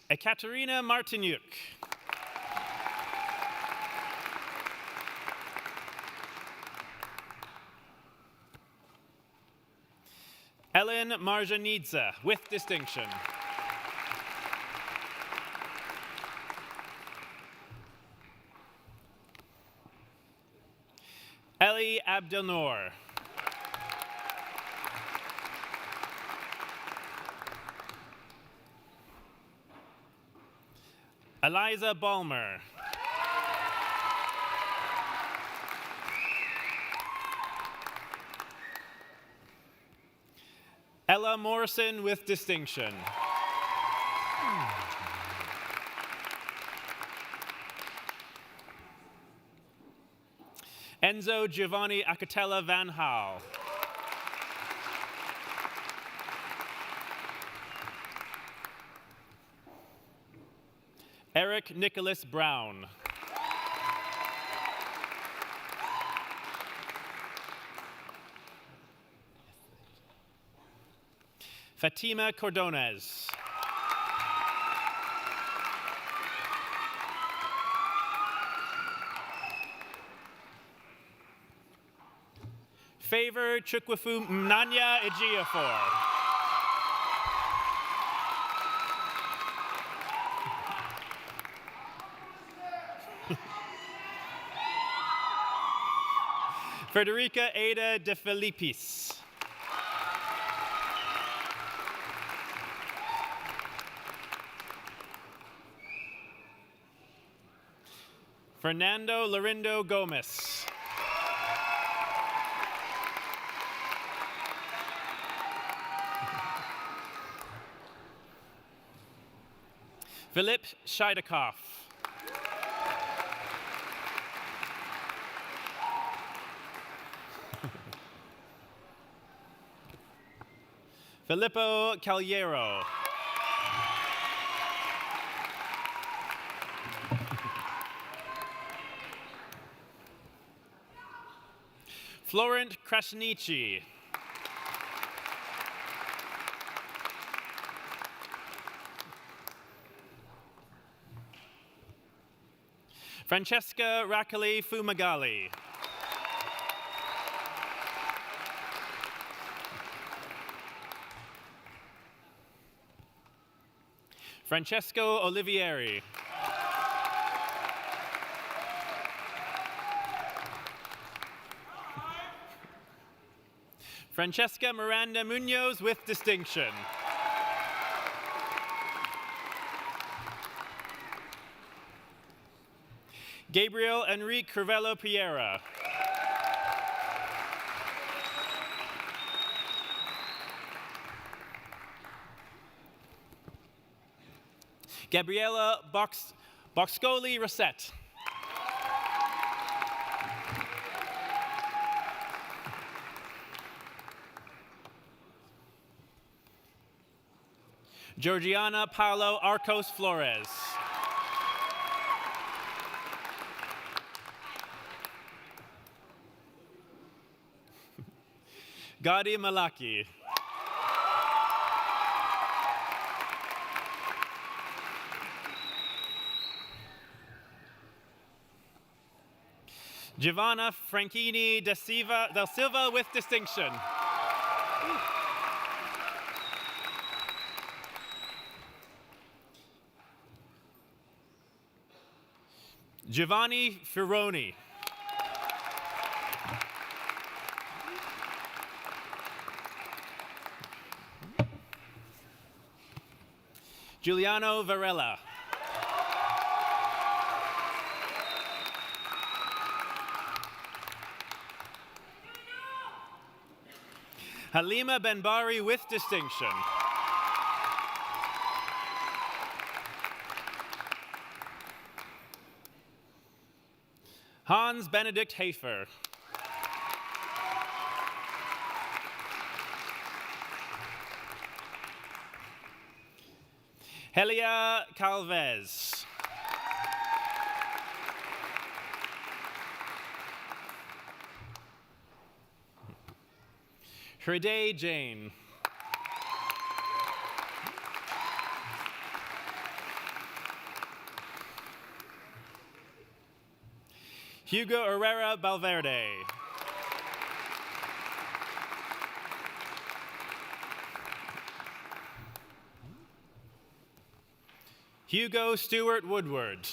Ekaterina Martinyuk. Ellen Marjanidze with distinction. Ellie Abdelnour. Eliza Balmer. Ella Morrison with distinction. Enzo Giovanni Acatella Van Hal. Eric Nicholas Brown. Fatima Cordones. Favor Chukwafu Mnanya Ejiofor. Frederica Ada de Filippis. Fernando Lorindo Gomez. Philip Scheidekopf. Filippo Caliero. Florent Krasniqi. Francesca Raccoli Fumagalli. Francesco Olivieri. Francesca Miranda Munoz with distinction. Gabriel Enrique Crivello Piera. Gabriela Boxcoli Rosette. Georgiana Paulo Arcos Flores. Gadi Malaki. Giovanna Franchini del Silva with distinction. Giovanni Fironi. Giuliano Varela. Halima Benbari with distinction. Hans Benedict Hafer. Helia Calvez. Hriday Jain. Hugo Herrera Valverde. Hugo Stewart Woodward.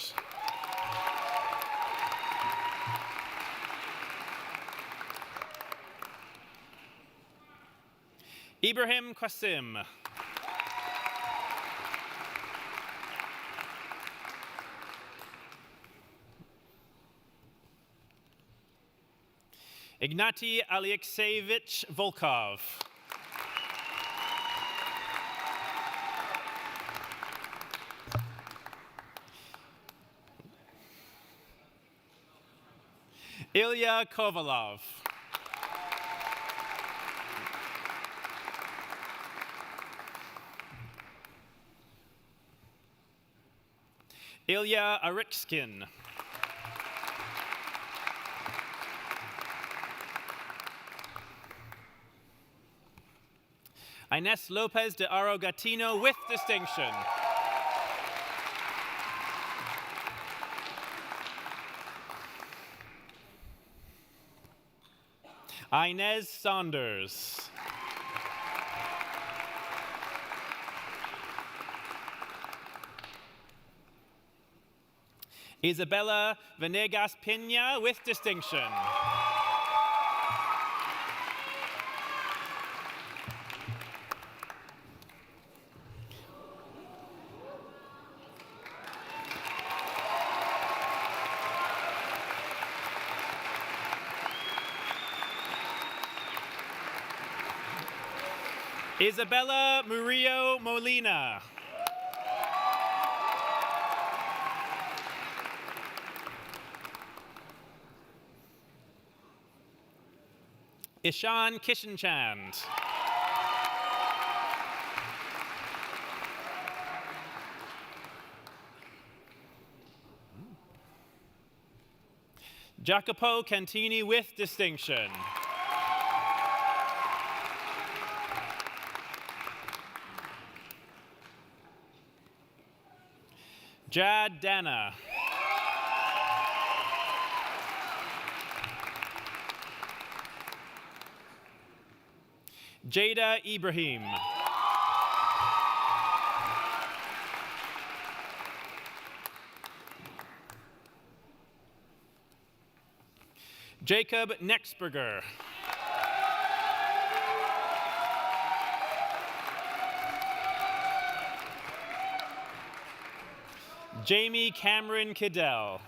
Ibrahim Qasim. Ignatiy Alexeyevich Volkov. Ilya Kovalov. Ilya Arikskin. Ines Lopez de Arogatino with distinction. Inez Saunders. Isabella Venegas Pina with distinction. Isabella Murillo Molina. Ishan Kishenchand. Jacopo Cantini with distinction. Jad Dana. Jada Ibrahim. Jacob Nexberger. Jamie Cameron Kiddell.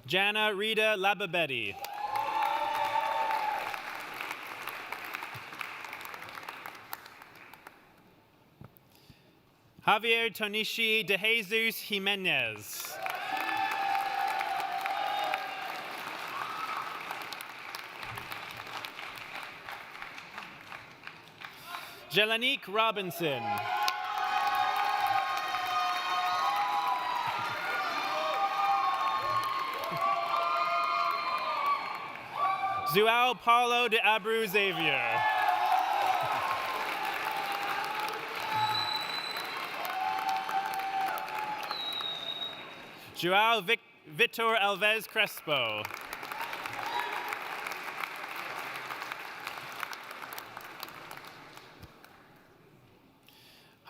Jana Rita Lababetti. Javier Tonishi de Jesus Jimenez. Jelanique Robinson. Zual Paulo de Abreu Xavier. Joao Vitor Alves Crespo.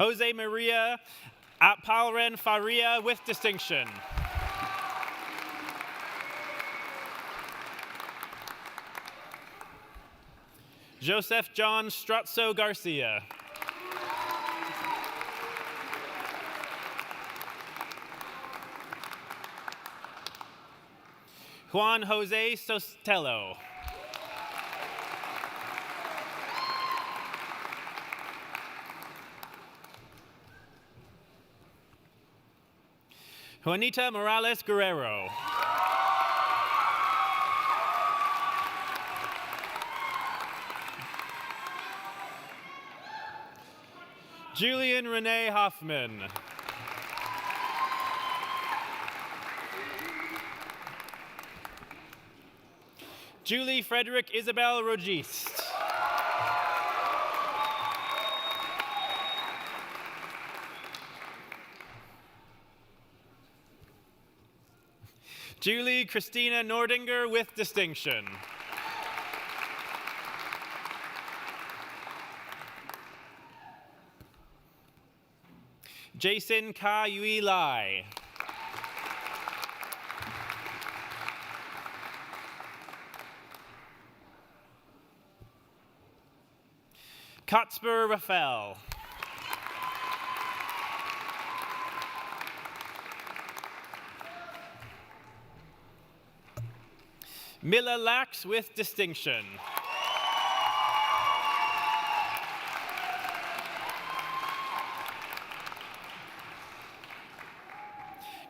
Jose Maria Apalren Faria with distinction. Joseph John Strozzo Garcia. Juan Jose Sotelo. Juanita Morales Guerrero. Julian Renee Hoffman. Julie Frederick Isabel Rogist. Julie Christina Nordinger with distinction. Jason Ka Yui Lai. Kotzber Rafael. Mila Lax with distinction.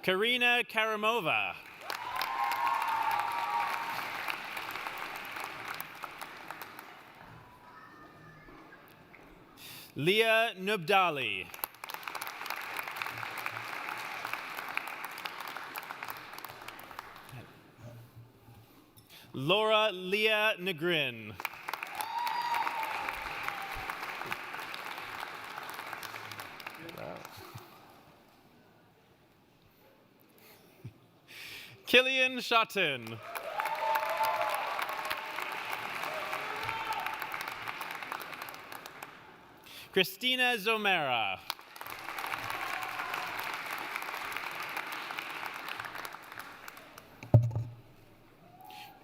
Karina Karamova. Leah Nubdali. Laura Leah Negrin. Killian Shotton. Christina Zomera.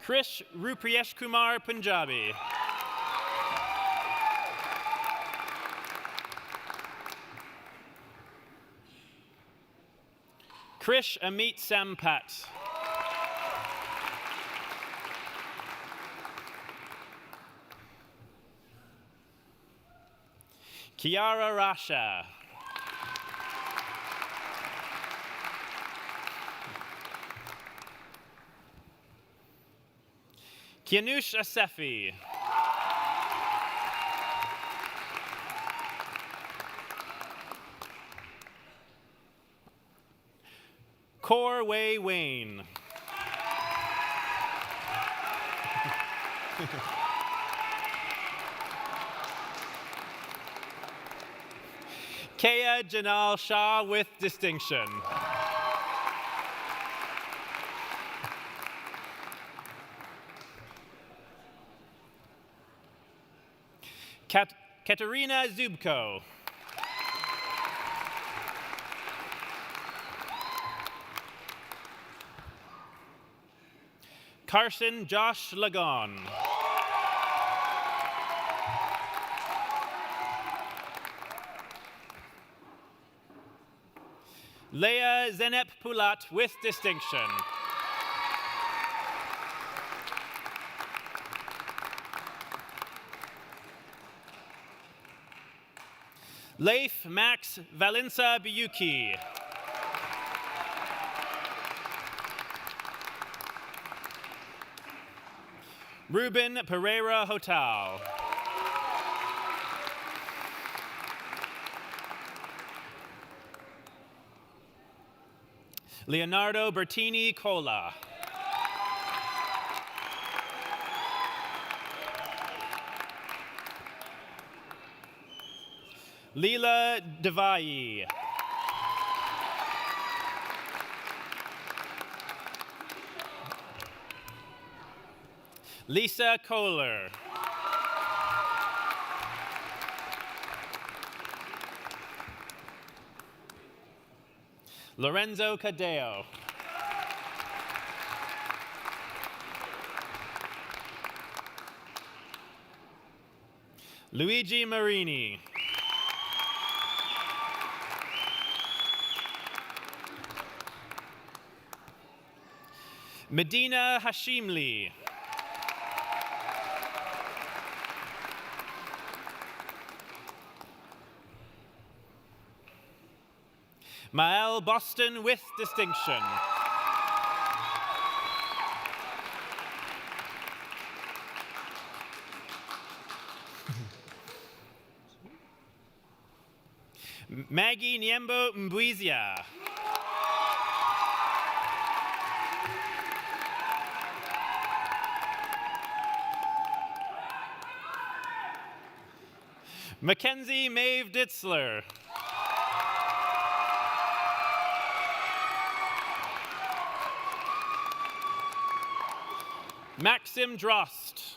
Krish Rupriyesh Kumar Punjabi. Krish Amit Sampat. Kiara Rasha. Kianush Asefi. Kor Wei Wayne. Kea Janal Shah with distinction. Katerina Zubko. Carson Josh Lagon. Leah Zenep Pulat with distinction. Leif Max Valenza Biyuki. Ruben Pereira Hotal. Leonardo Bertini Cola. Leela Devai. Lisa Kohler. Lorenzo Cadeo. Luigi Marini. Medina Hashimli. Mael Boston with distinction. Maggie Niembo Mbwizia. Mackenzie Maeve Ditzler. Maxim Drost.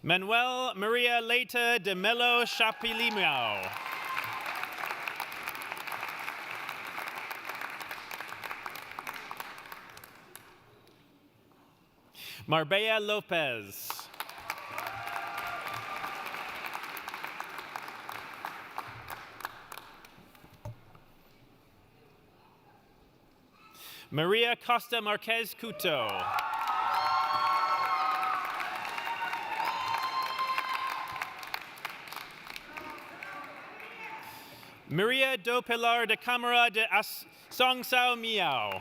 Manuel Maria Leita de Melo Chapilimao. Marbella Lopez. Maria Costa Marquez Couto. Maria do Pilar de Câmara de Song Sao Miao.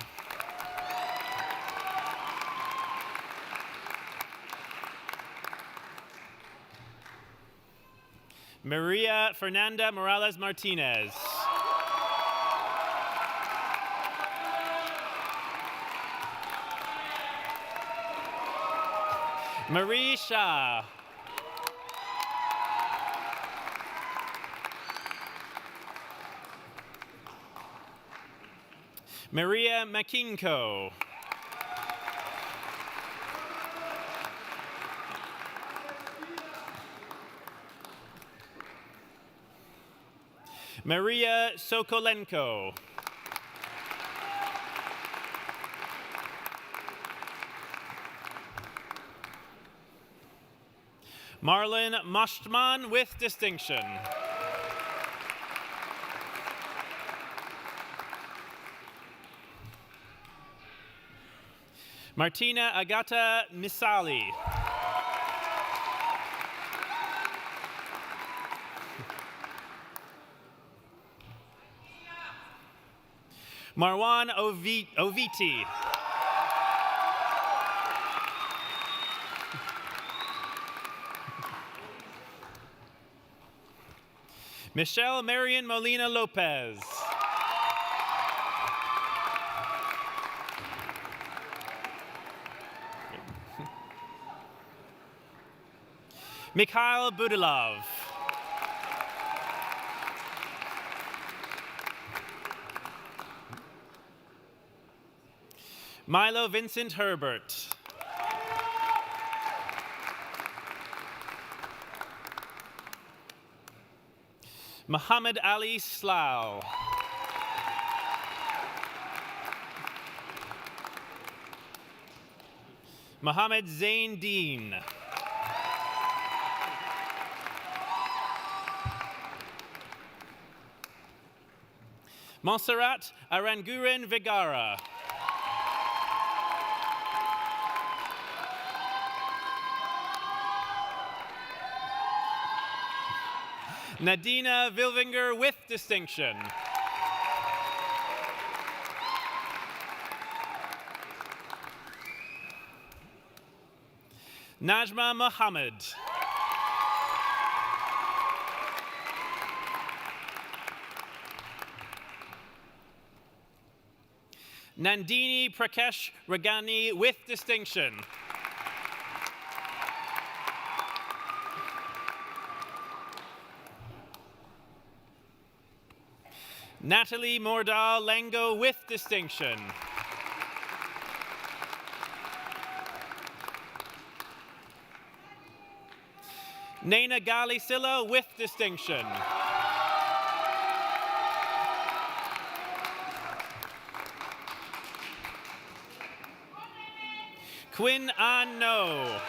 Maria Fernanda Morales Martinez. Marie Shah. Maria Makinko. Maria Sokolenko. Marlon Moshtman with distinction. Martina Agata Misali. Marwan Oviti. Michelle Marion Molina Lopez. Mikhail Budilov. Milo Vincent Herbert. Muhammad Ali Slough. Mohammed Zain Dean. Montserrat Aranguren Vigara. Nadina Vilvinger with distinction. Najma Mohammed. Nandini Prakesh Ragani with distinction. Natalie Mordal Lengo with distinction. Naina Gali Silla with distinction. Quinn An No.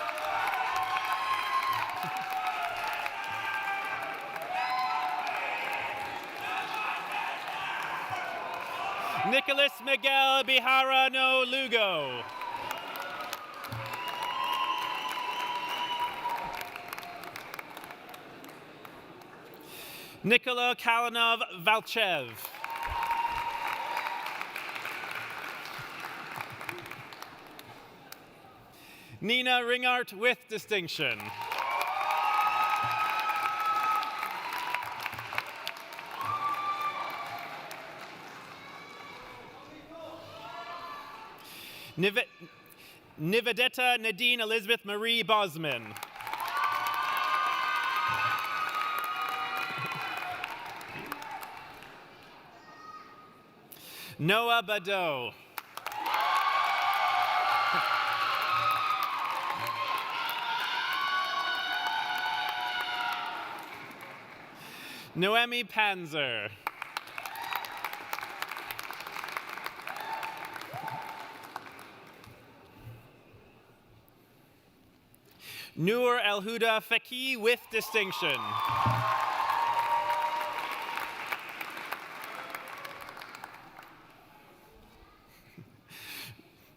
Nicholas Miguel Bihara No Lugo. Nikola Kalinov Valchev. Nina Ringart with distinction. Nivedeta Nadine Elizabeth Marie Bosman. Noah Badeau. Noemi Panzer. Noor El Huda Feki with distinction.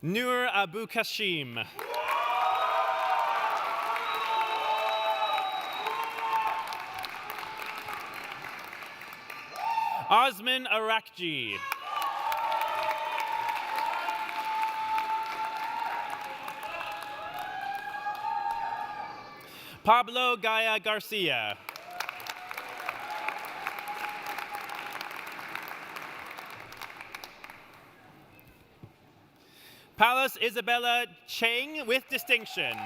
Noor Abu Kashim. Osman Arakji. Pablo Gaia Garcia. Palace Isabella Cheng with distinction.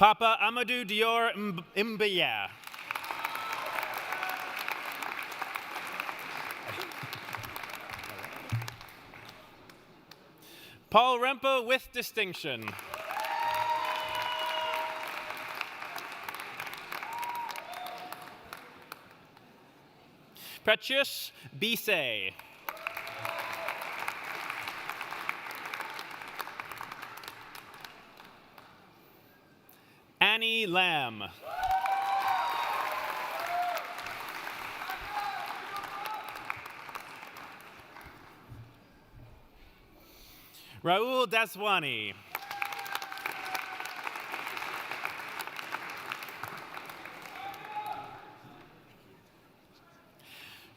Papa Amadou Dior Mbiya. Paul Rempo with distinction. Pratyush Bise. Annie Lamb. Raul Daswani.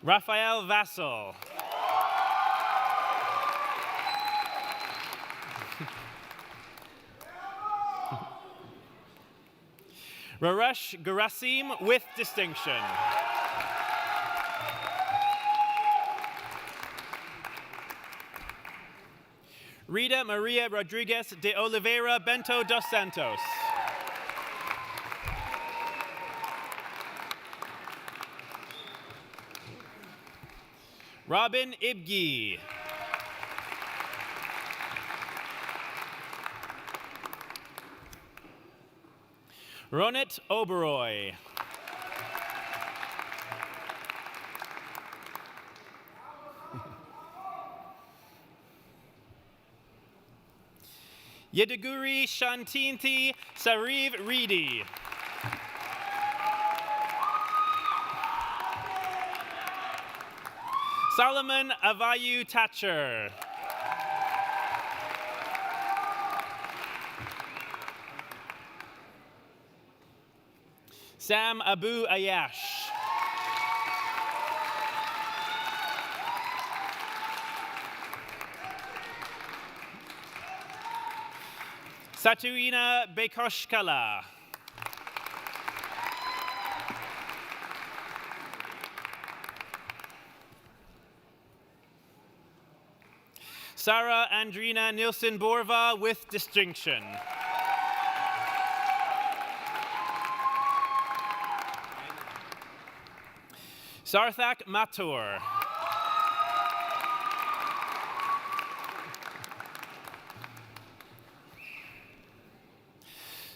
Raphael Vassal. Raresh Garasim with distinction. Rita Maria Rodriguez de Oliveira Bento dos Santos. Robin Ibgi. Ronit Oberoi. Yedaguri Shantinti Sariv Reedy. Solomon Avayu Thatcher. Sam Abu Ayash. Satuina Bekoshkala. Sarah Andrina Nilsson Borva with distinction. Sarthak Mathur.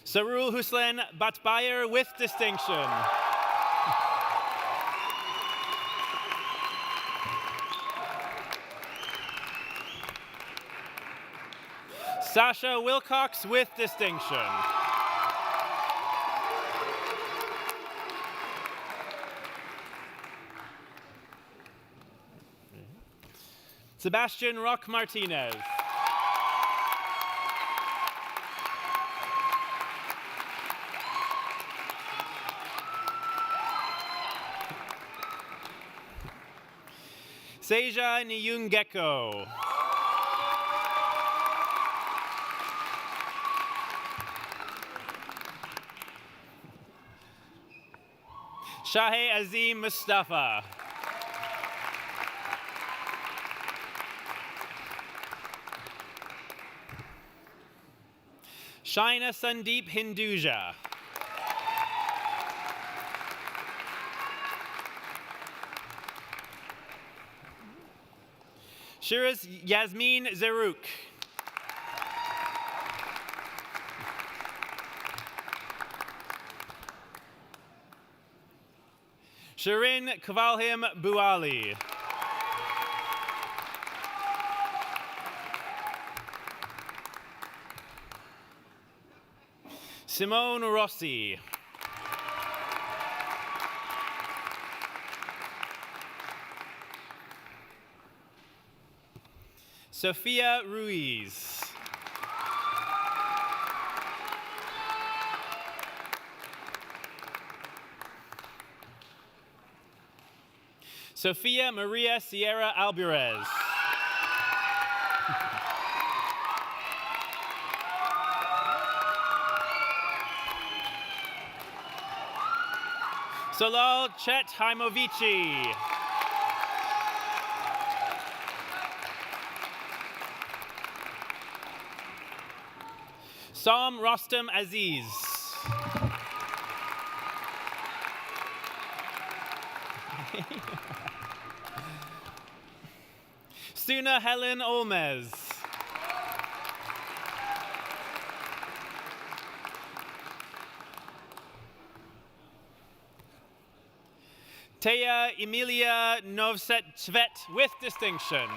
Sarul Hussein Batbayer with distinction. Sasha Wilcox with distinction. Sebastian Rock Martinez. Seja Nyungeko. Shahe Azim Mustafa. Shaina Sandeep Hinduja. Shiraz Yasmin Zaruk. Shirin Kavalhim Buali. Simone Rossi. Sophia Ruiz. Sophia Maria Sierra Alvarez. Solal Chet Haimovici. Sam Rostam Aziz. Suna Helen Olmez. Teya Emilia Novset-Cvet with distinction.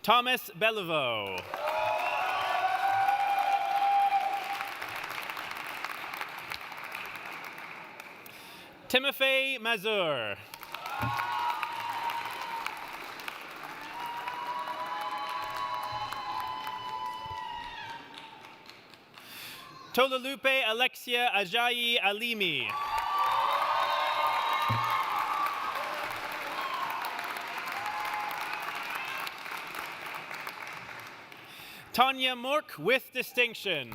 Thomas Beliveau. Timothy Mazur. Tolulope Alexia Ajayi Alimi. Tanya Mork with distinction.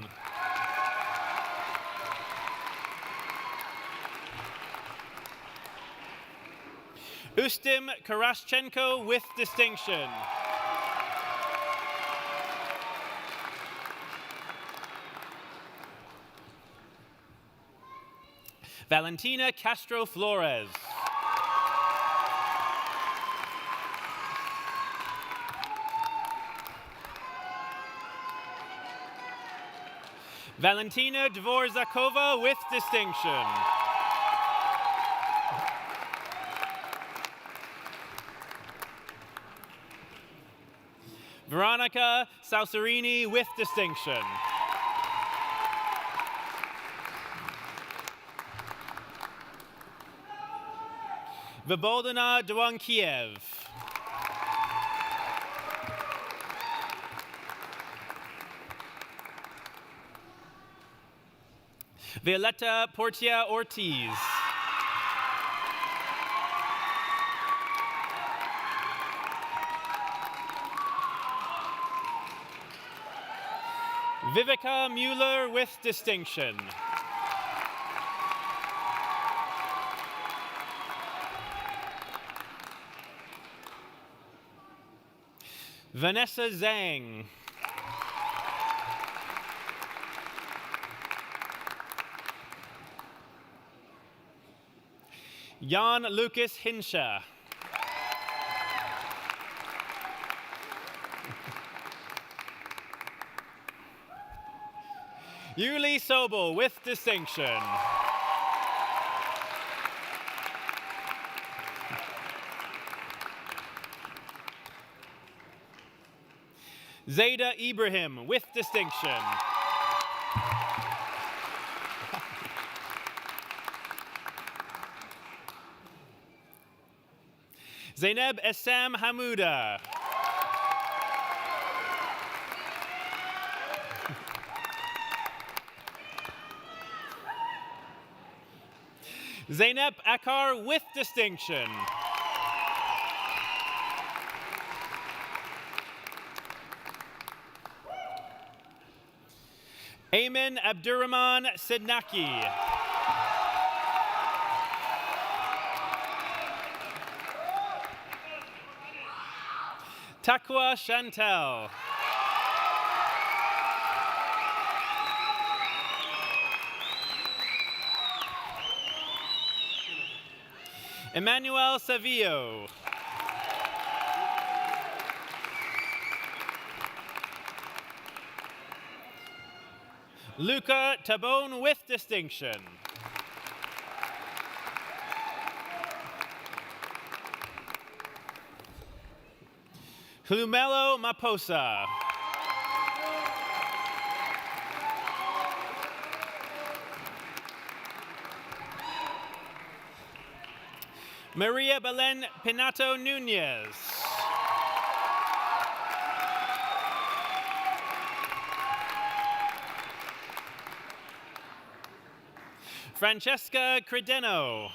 Ustim Karaschenko with distinction. Valentina Castro Flores. Valentina Dvorzakova with distinction. Veronica Salserini with distinction. Viboldina Dwankiev. Violetta Portia Ortiz. Vivica Mueller with distinction. Vanessa Zhang. Jan Lucas Hinsha. Yuli Sobel with distinction. Zayda Ibrahim with distinction. Zainab Essam Hamouda. Zainab Akar with distinction. Ayman Abdurrahman Sidnaki. Takwa Chantel. Emmanuel Savillo. Luca Tabone with distinction. Hulumelo Maposa. Maria Belen Pinato Nunez. Francesca Credeno.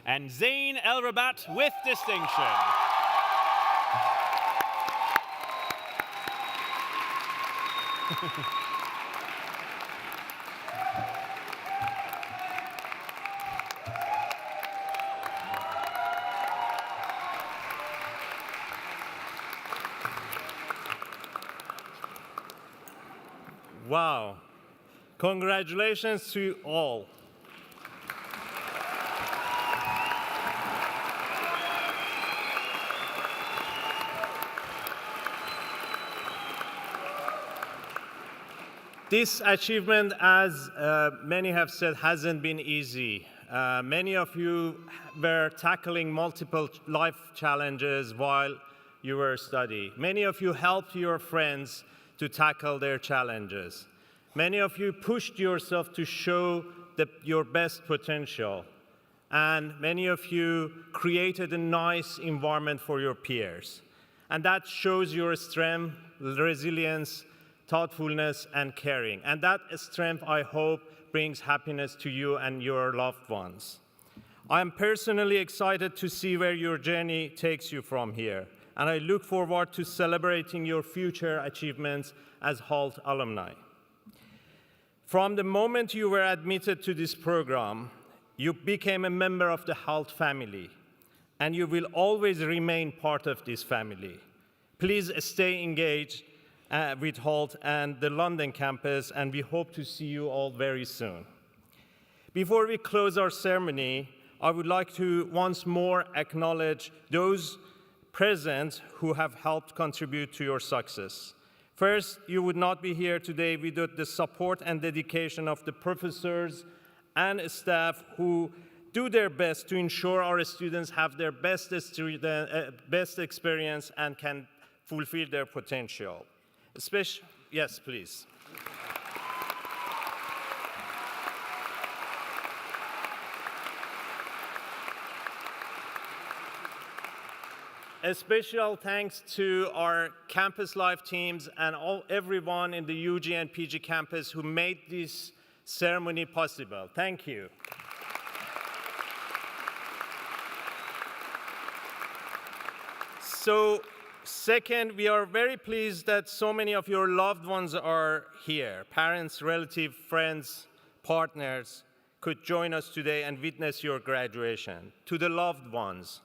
And Zein El Rabat with distinction. Wow. Congratulations to all. This achievement, as many have said, hasn't been easy. Many of you were tackling multiple life challenges while you were studying. Many of you helped your friends to tackle their challenges. Many of you pushed yourself to show your best potential. And many of you created a nice environment for your peers. And that shows your strength, resilience, thoughtfulness, and caring. And that strength, I hope, brings happiness to you and your loved ones. I am personally excited to see where your journey takes you from here, and I look forward to celebrating your future achievements as Hult alumni. From the moment you were admitted to this program, you became a member of the Hult family, and you will always remain part of this family. Please stay engaged with Hult and the London campus, and we hope to see you all very soon. Before we close our ceremony, I would like to once more acknowledge those present who have helped contribute to your success. First, you would not be here today without the support and dedication of the professors and staff who do their best to ensure our students have their best experience and can fulfill their potential. Yes, please. A special thanks to our campus life teams and everyone in the UG and PG campus who made this ceremony possible. Thank you. So, second, we are very pleased that so many of your loved ones are here. Parents, relatives, friends, partners could join us today and witness your graduation. To the loved ones,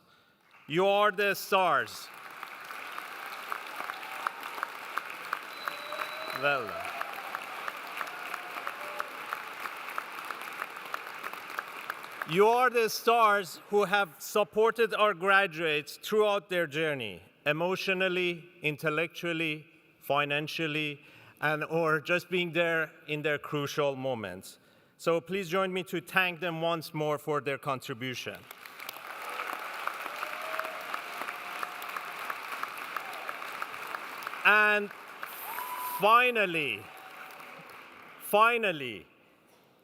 you are the stars. Well done. You are the stars who have supported our graduates throughout their journey, emotionally, intellectually, financially, or just being there in their crucial moments. So please join me to thank them once more for their contribution. And finally,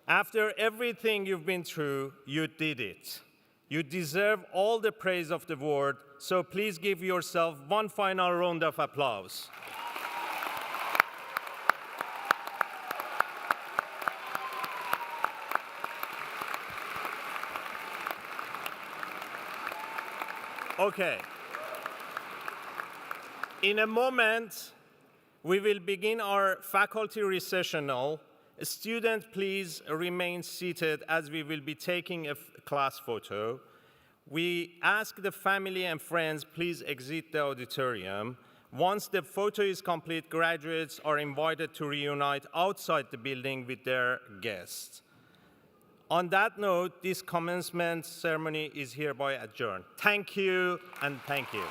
after everything you've been through, you did it. You deserve all the praise of the world, so please give yourself one final round of applause. Okay. In a moment, we will begin our faculty recessional. Students, please remain seated as we will be taking a class photo. We ask the family and friends, please exit the auditorium. Once the photo is complete, graduates are invited to reunite outside the building with their guests. On that note, this commencement ceremony is hereby adjourned. Thank you, and thank you.